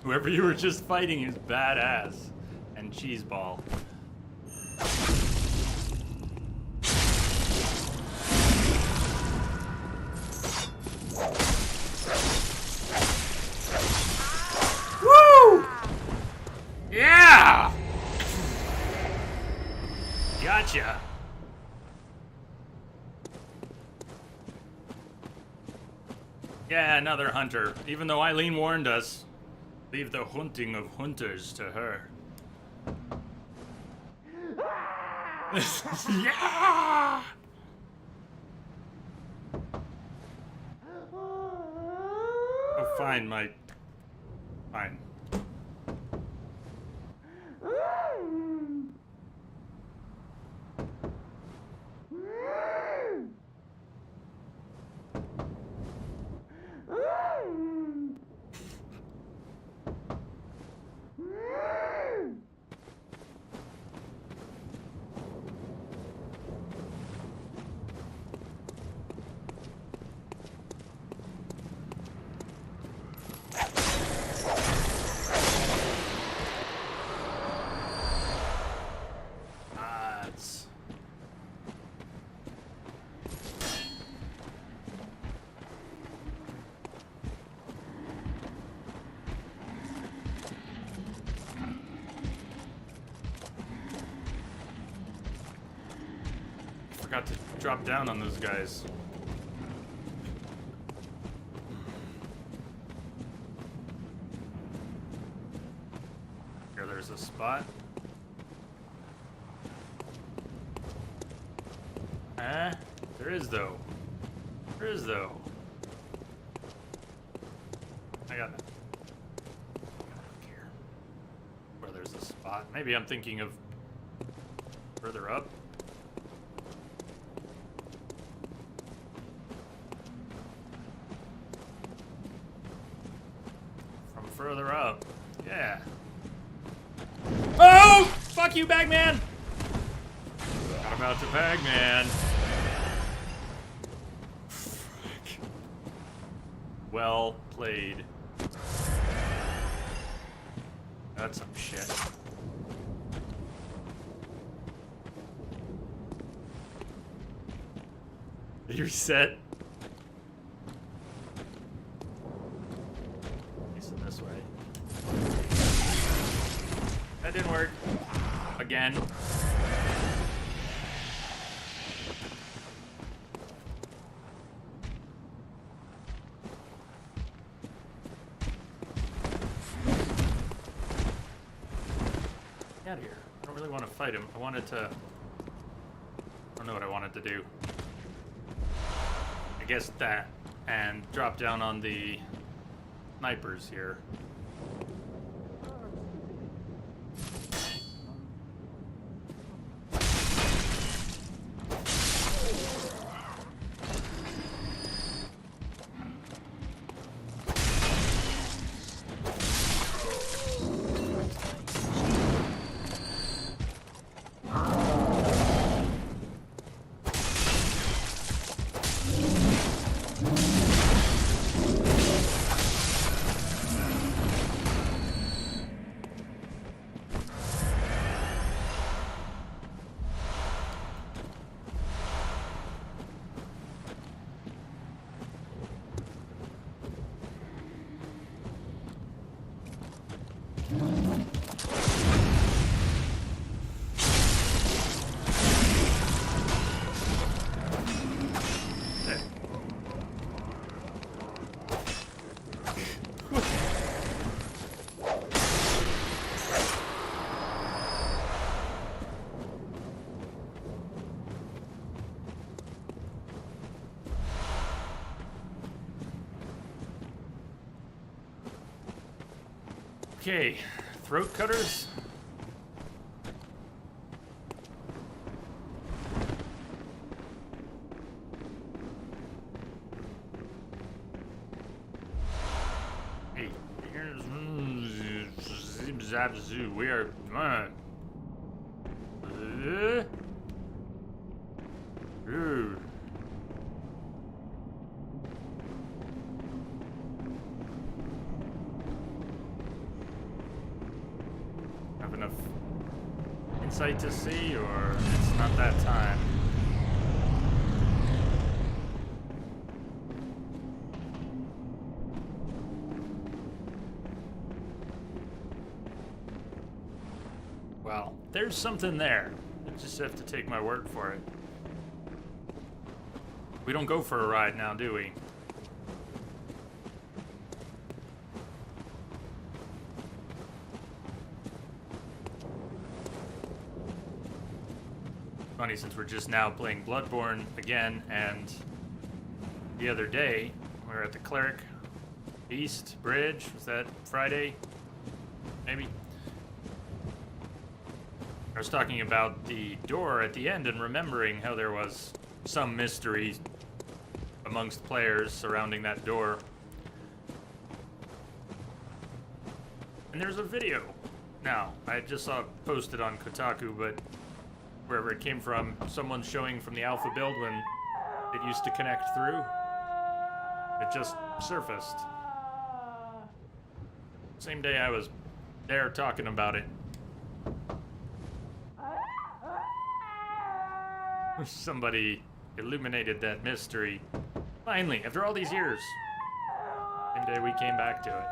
Whoever you were just fighting is badass. And cheeseball. Yeah! Gotcha. Yeah, another hunter. Even though Eileen warned us, leave the hunting of hunters to her. Yeah! Oh, fine, Mike. Fine. Forgot to drop down on those guys. spot. There is though. There is though. I don't care where there's a spot. Maybe I'm thinking of further up. From further up. Yeah. Oh! Fuck you, Bagman! Not about the Bagman. Frick. Well played. That's some shit. Did you reset? Facing this way. That didn't work. Again. Get out of here. I don't really want to fight him. I wanted to... I don't know what I wanted to do. I guess that. And drop down on the snipers here. Okay, throat cutters. Hey, here's Zip Zap Zoo. We are Ooh. Have enough insight to see, or it's not that time? Well, there's something there. You just have to take my word for it. We don't go for a ride now, do we? Funny, since we're just now playing Bloodborne again, and the other day we were at the Cleric East Bridge. Was that Friday? Maybe. I was talking about the door at the end and remembering how there was some mystery amongst players surrounding that door. And there's a video now. I just saw it posted on Kotaku, but wherever it came from, someone showing from the alpha build when it used to connect through. It just surfaced. Same day I was there talking about it. Somebody illuminated that mystery. Finally, after all these years. Same day we came back to it.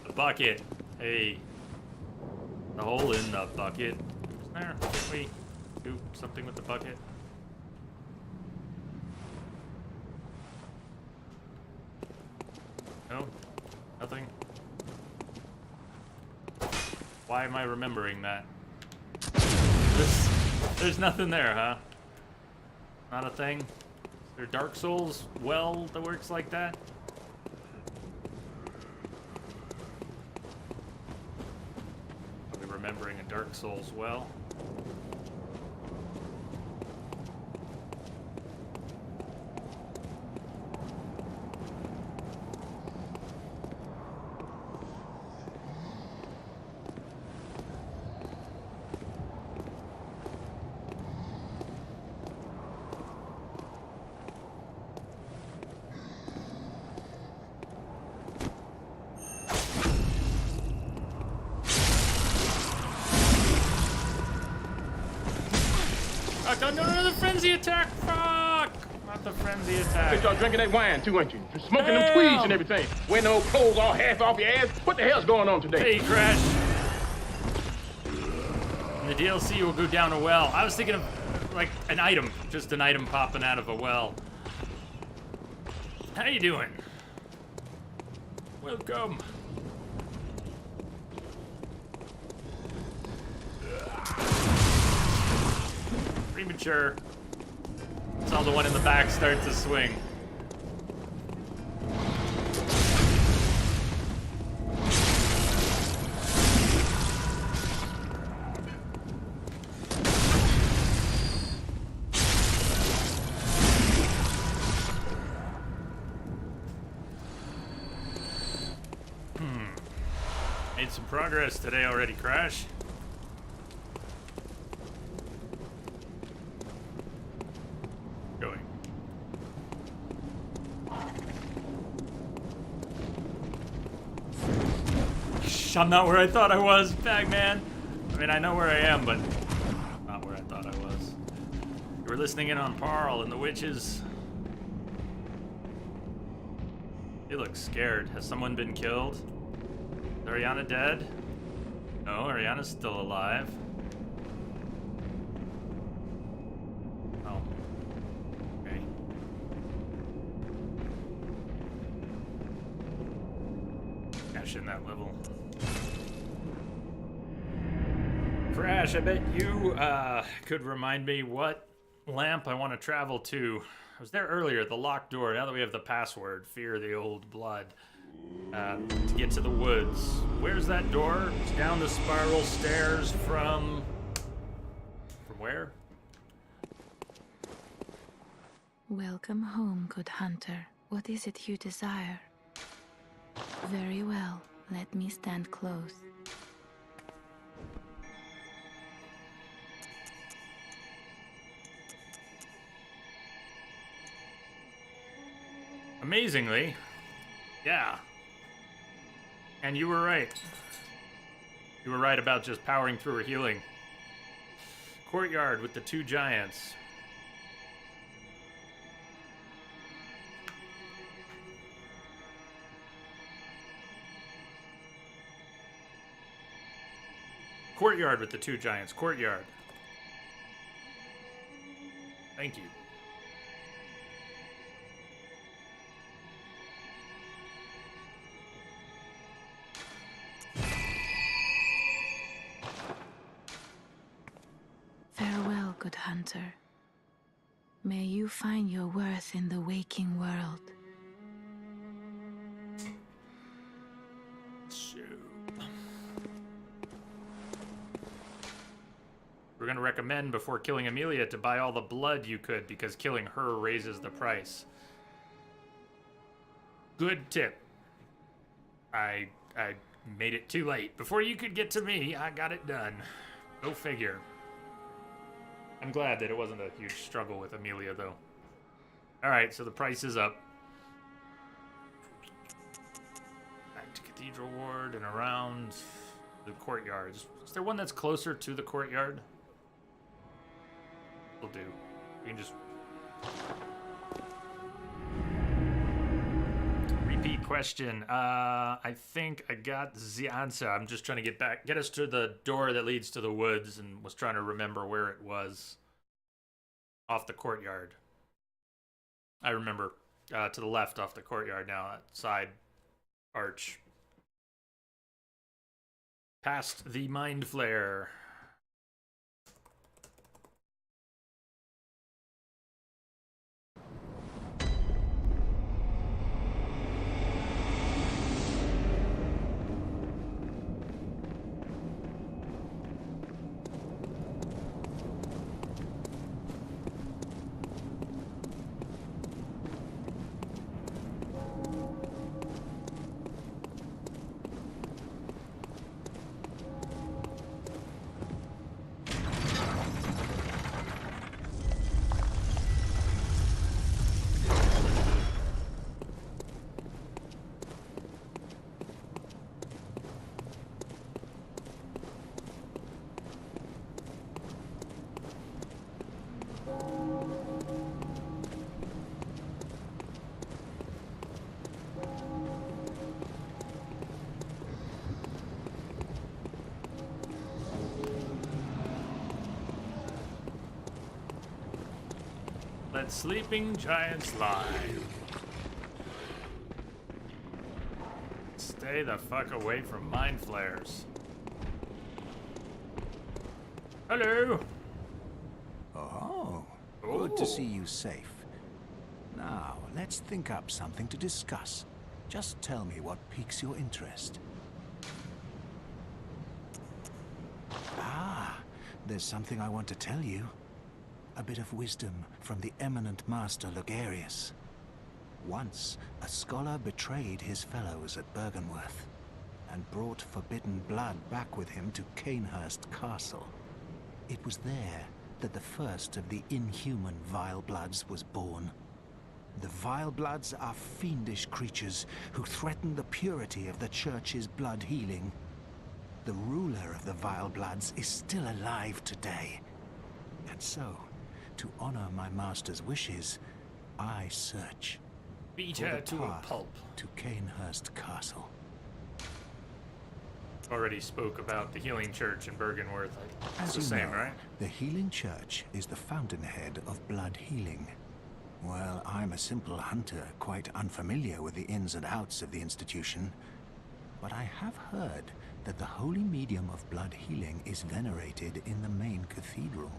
The bucket. Hey. The hole in the bucket. There. Can we do something with the bucket? Nothing? Why am I remembering that? There's nothing there, huh? Not a thing? Is there Dark Souls well that works like that? Are we remembering a Dark Souls well? No, the frenzy attack! Fuck! Not the frenzy attack. They start drinking that wine too, ain't you? You're smoking them tweeds and everything. Wearing those clothes all half off your ass. What the hell's going on today? Hey, Crash. The DLC will go down a well. I was thinking of, like, an item. Just an item popping out of a well. How you doing? Welcome. Premature. Saw the one in the back start to swing. Made some progress today already, Crash. Going. I'm not where I thought I was, Bagman. I mean, I know where I am, but not where I thought I was. You were listening in on Parl and the witches. He looks scared. Has someone been killed? Is Ariana dead? No, Ariana's still alive. Oh. Okay. Cash in that level. Crash, I bet you could remind me what lamp I want to travel to. I was there earlier, the locked door. Now that we have the password, Fear the Old Blood, to get to the woods. Where's that door? It's down the spiral stairs from where? Welcome home, good hunter. What is it you desire? Very well. Let me stand close. Amazingly, yeah. And you were right. You were right about just powering through her healing. Courtyard with the two giants. Courtyard with the two giants. Courtyard. Thank you. Farewell, good hunter. May you find your worth in the waking world. We're going to recommend before killing Amelia to buy all the blood you could, because killing her raises the price. Good tip. I made it too late. Before you could get to me, I got it done. Go figure. I'm glad that it wasn't a huge struggle with Amelia, though. Alright, so the price is up. Back to Cathedral Ward and around the courtyards. Is there one that's closer to the courtyard? Will do. We can just repeat question. I think I got the answer. I'm just trying to get us to the door that leads to the woods, and was trying to remember where it was. Off the courtyard. I remember. To the left off the courtyard now, that side arch. Past the mind flare. Let sleeping giants lie. Stay the fuck away from mind flares. Hello. Oh, good to see you safe. Now, let's think up something to discuss. Just tell me what piques your interest. Ah, there's something I want to tell you. A bit of wisdom from the eminent master Logarius. Once, a scholar betrayed his fellows at Bergenworth and brought forbidden blood back with him to Canehurst Castle. It was there that the first of the inhuman Vile Bloods was born. The Vile Bloods are fiendish creatures who threaten the purity of the Church's blood healing. The ruler of the Vile Bloods is still alive today. And so, to honor my master's wishes, I search Beat for her the to a path pulp. to Canehurst Castle. Already spoke about the Healing Church in Bergenworth. It's As the you same, know, right? the Healing Church is the fountainhead of blood healing. Well, I'm a simple hunter, quite unfamiliar with the ins and outs of the institution. But I have heard that the holy medium of blood healing is venerated in the main cathedral,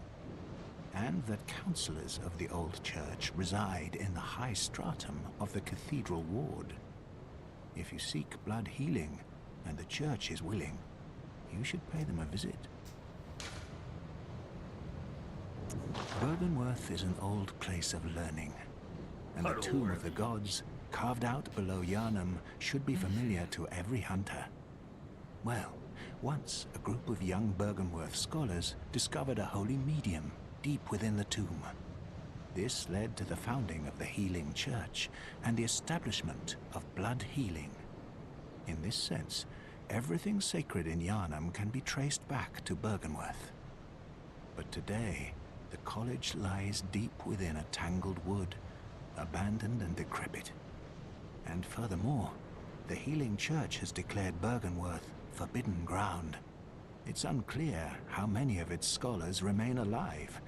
and that counselors of the old church reside in the high stratum of the cathedral ward. If you seek blood healing, and the church is willing, you should pay them a visit. Bergenworth is an old place of learning, and the Tomb of the Gods, carved out below Yharnam, should be familiar to every hunter. Well, once a group of young Bergenworth scholars discovered a holy medium deep within the tomb. This led to the founding of the Healing Church and the establishment of blood healing. In this sense, everything sacred in Yharnam can be traced back to Bergenworth. But today, the college lies deep within a tangled wood, abandoned and decrepit. And furthermore, the Healing Church has declared Bergenworth forbidden ground. It's unclear how many of its scholars remain alive,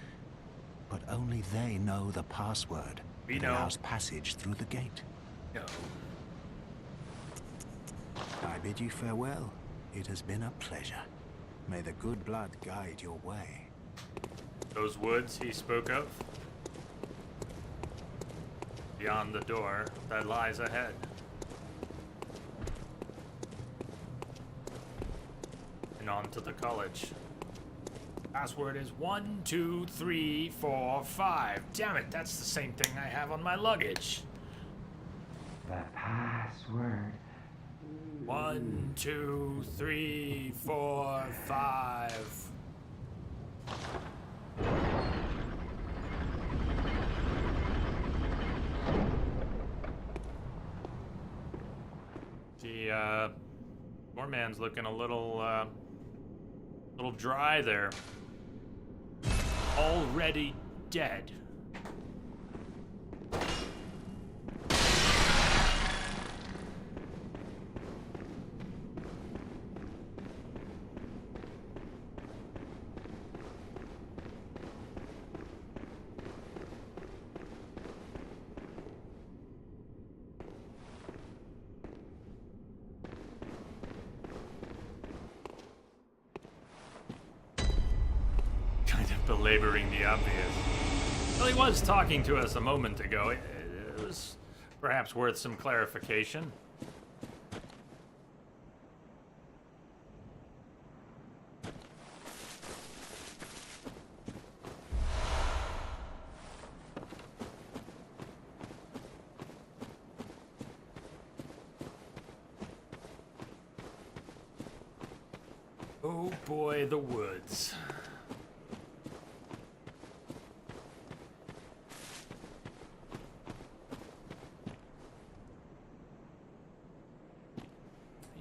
but only they know the password that allows passage through the gate. No. I bid you farewell. It has been a pleasure. May the good blood guide your way. Those woods he spoke of? Beyond the door that lies ahead. And on to the college. Password is 1, 2, 3, 4, 5. Damn it, that's the same thing I have on my luggage. The password. 1, 2, 3, 4, 5. The poor man's looking a little dry there. Already dead. belaboring the obvious. Well, he was talking to us a moment ago. It was perhaps worth some clarification. Oh boy, the woods.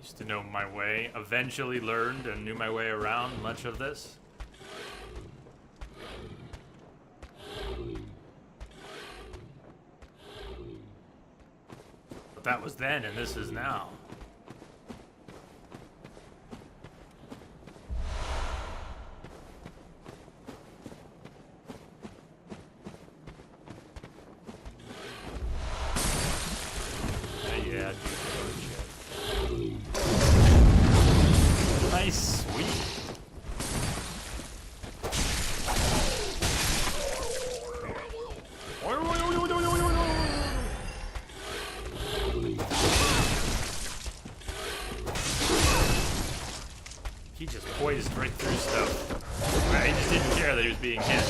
Used to know my way, eventually learned and knew my way around much of this. But that was then and this is now. Nice, sweet. He just poised right through stuff. Right, he just didn't care that he was being hit.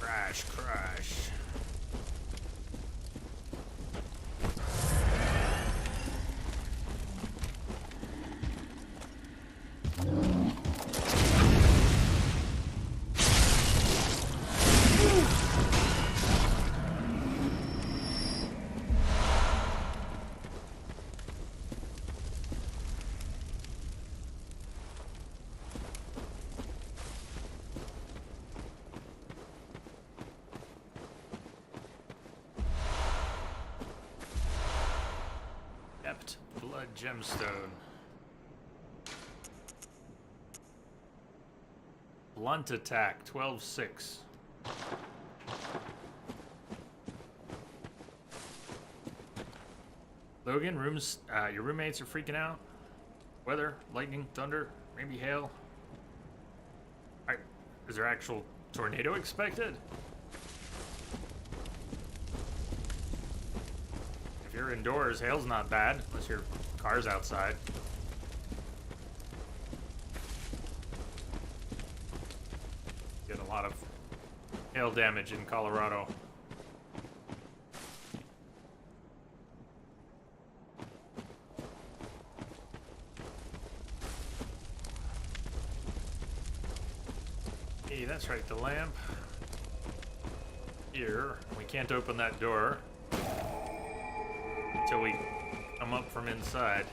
Crash, crash. Blood gemstone. Blunt attack, 12-6. Logan, your roommates are freaking out. Weather, lightning, thunder, maybe hail. Alright, is there actual tornado expected? If you're indoors, hail's not bad, unless your car's outside. Get a lot of hail damage in Colorado. Hey, that's right, the lamp. Here, we can't open that door until we come up from inside.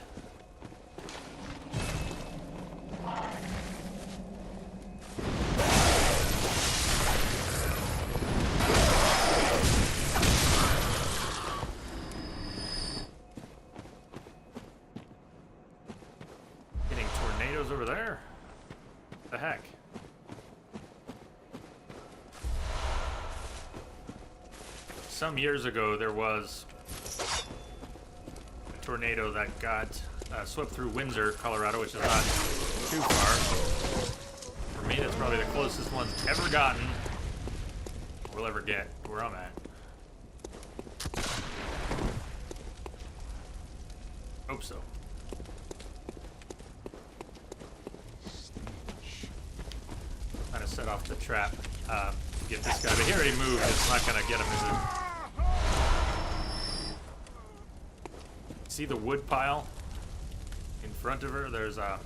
Getting tornadoes over there? What the heck? Some years ago there was tornado that got swept through Windsor, Colorado, which is not too far. For me, that's probably the closest one's ever gotten, we'll ever get where I'm at. Hope so. Trying to set off the trap. Get this guy, but he already moved. It's not gonna get him, is it? See the wood pile in front of her? There's a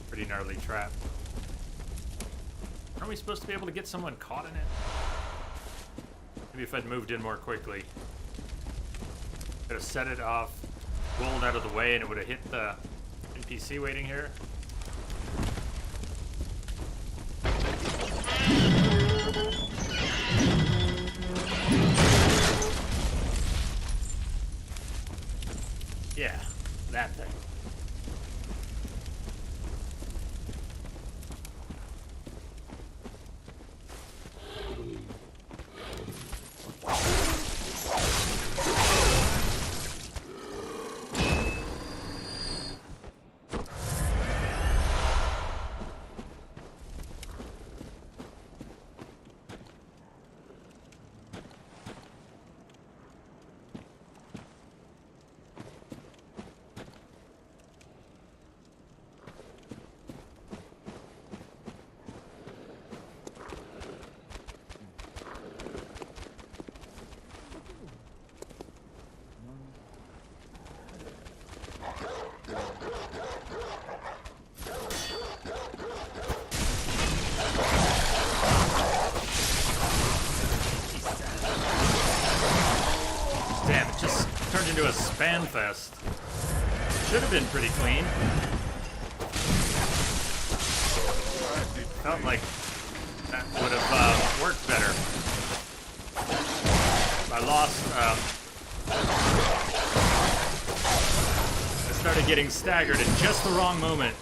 pretty gnarly trap. Aren't we supposed to be able to get someone caught in it? Maybe if I'd moved in more quickly. Could have set it off, rolled out of the way, and it would have hit the NPC waiting here. Yeah, that thing. a spam fest. Should have been pretty clean. Felt like that would have worked better. I lost. I started getting staggered at just the wrong moment.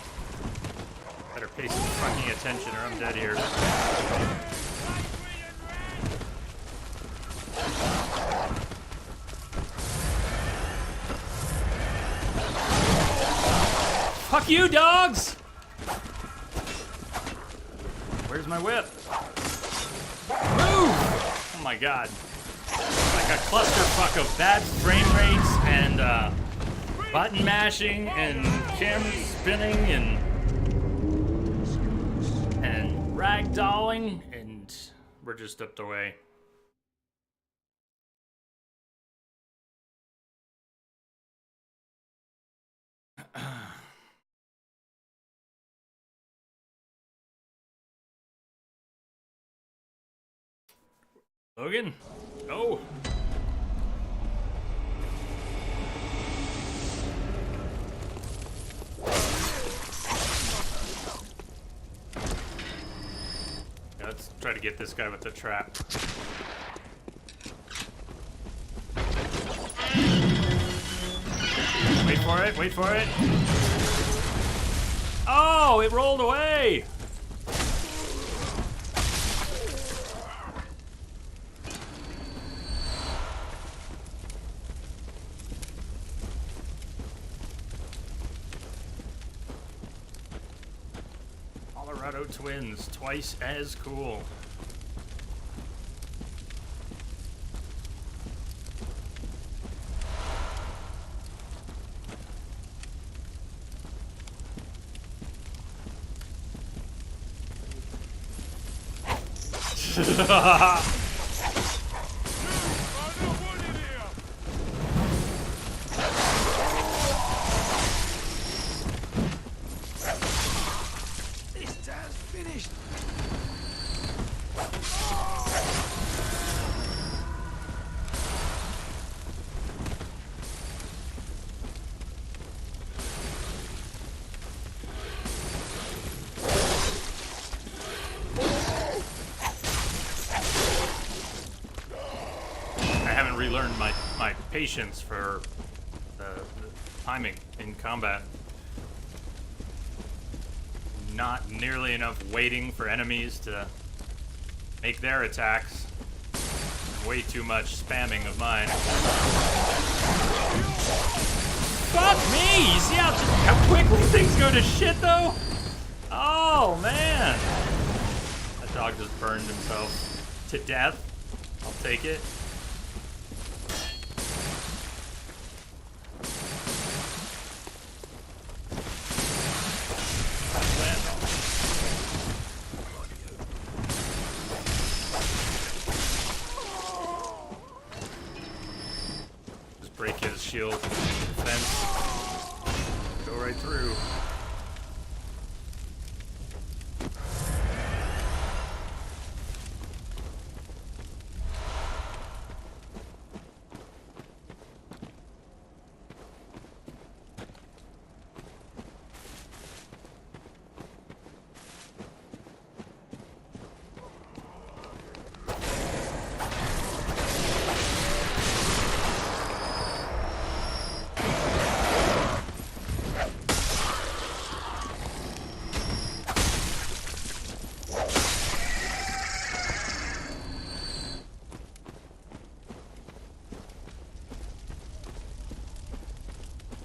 Better pay some fucking attention or I'm dead here. Fuck you, dogs! Where's my whip? Move! Oh my god. Like a clusterfuck of bad frame rates and button mashing and camera spinning and ragdolling, and we're just up the way. Logan? Oh! Yeah, let's try to get this guy with the trap. Wait for it, wait for it. Oh, it rolled away! Colorado twins, twice as cool. Relearned my patience for the timing in combat. Not nearly enough waiting for enemies to make their attacks. Way too much spamming of mine. Fuck me! You see how quickly things go to shit though? Oh man! That dog just burned himself to death. I'll take it. Shield defense. Go right through.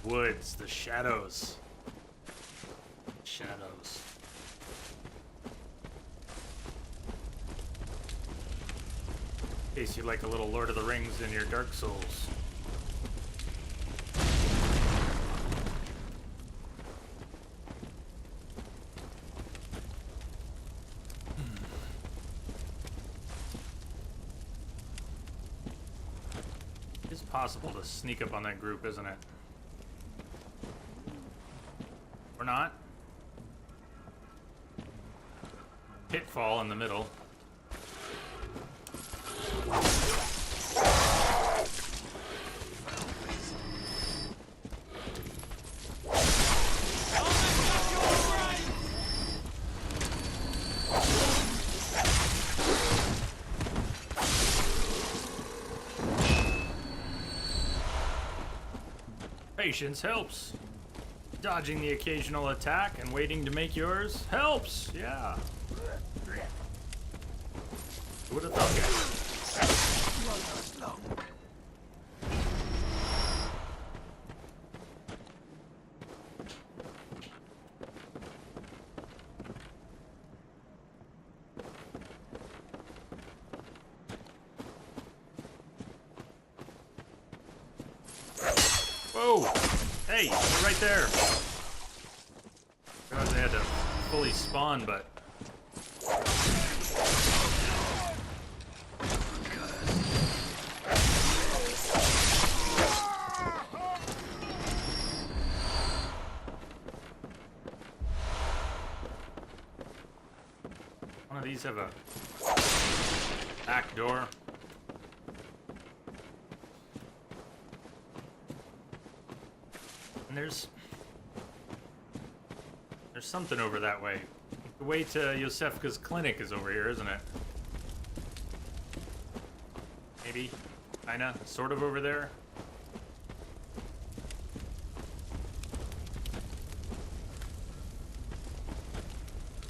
Woods, the shadows. Shadows. In case you like a little Lord of the Rings in your Dark Souls. It's possible to sneak up on that group, isn't it? Or not? Pitfall in the middle. Patience helps. Dodging the occasional attack and waiting to make yours helps. Yeah. Who would have thought that? Whoa! Hey, you're right there. God, they had to fully spawn, but. One of these have a back door. And there's something over that way. The way to Yosefka's clinic is over here, isn't it? Maybe, kinda, sort of over there.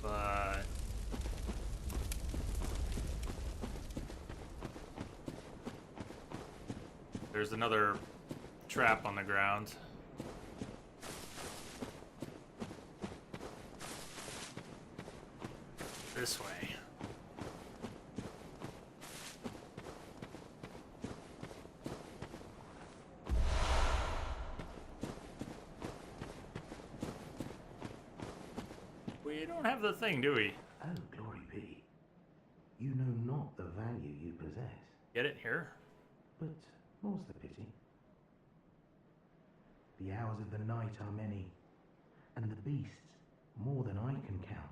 But there's another trap on the ground. This way. We don't have the thing, do we? Oh, glory be. You know not the value you possess. Get it here? But more's the pity. The hours of the night are many, and the beasts more than I can count.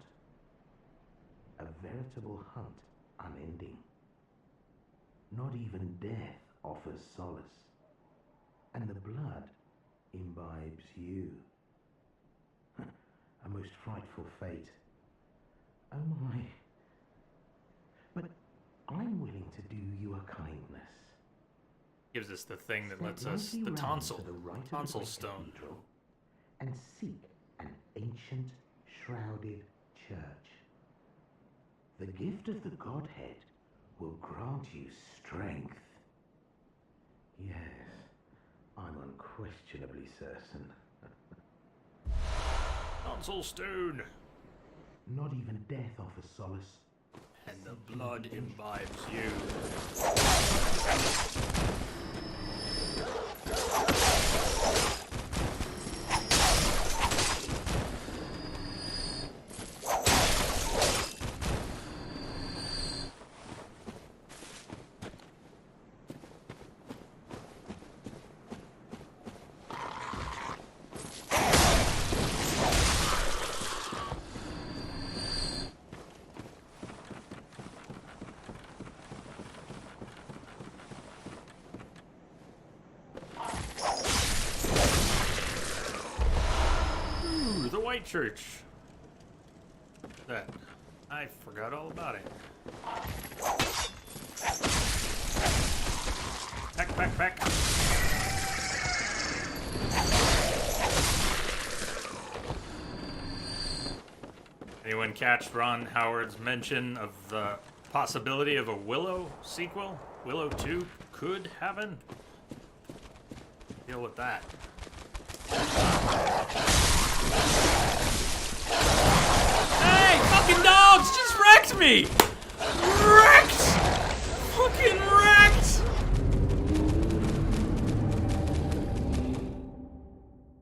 A veritable hunt unending. Not even death offers solace, and the blood imbibes you. A most frightful fate. Oh my. But I'm willing to do you a kindness. Gives us the thing that lets Step us, lightly the round tonsil, to the right of the tonsil great stone. cathedral, and seek an ancient, shrouded church. The gift of the Godhead will grant you strength. Yes, I'm unquestionably certain. Tonsil stone. Not even death offers solace. And the blood imbibes you. White Church. That. I forgot all about it. Peck. Anyone catch Ron Howard's mention of the possibility of a Willow sequel? Willow 2 could happen? Deal with that. Hey, fucking dogs just wrecked me! Wrecked! Fucking wrecked!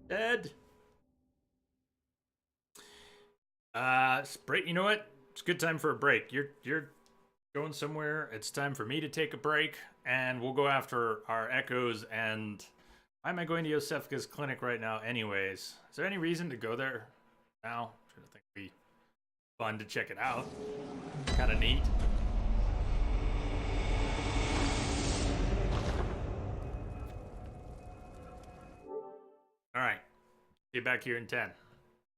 Dead. Break. You know what? It's a good time for a break. You're going somewhere. It's time for me to take a break, and we'll go after our echoes. And why am I going to Yosefka's clinic right now, anyways? Is there any reason to go there now? I think it'd be fun to check it out. Kind of neat. All right. See you back here in 10.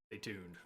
Stay tuned.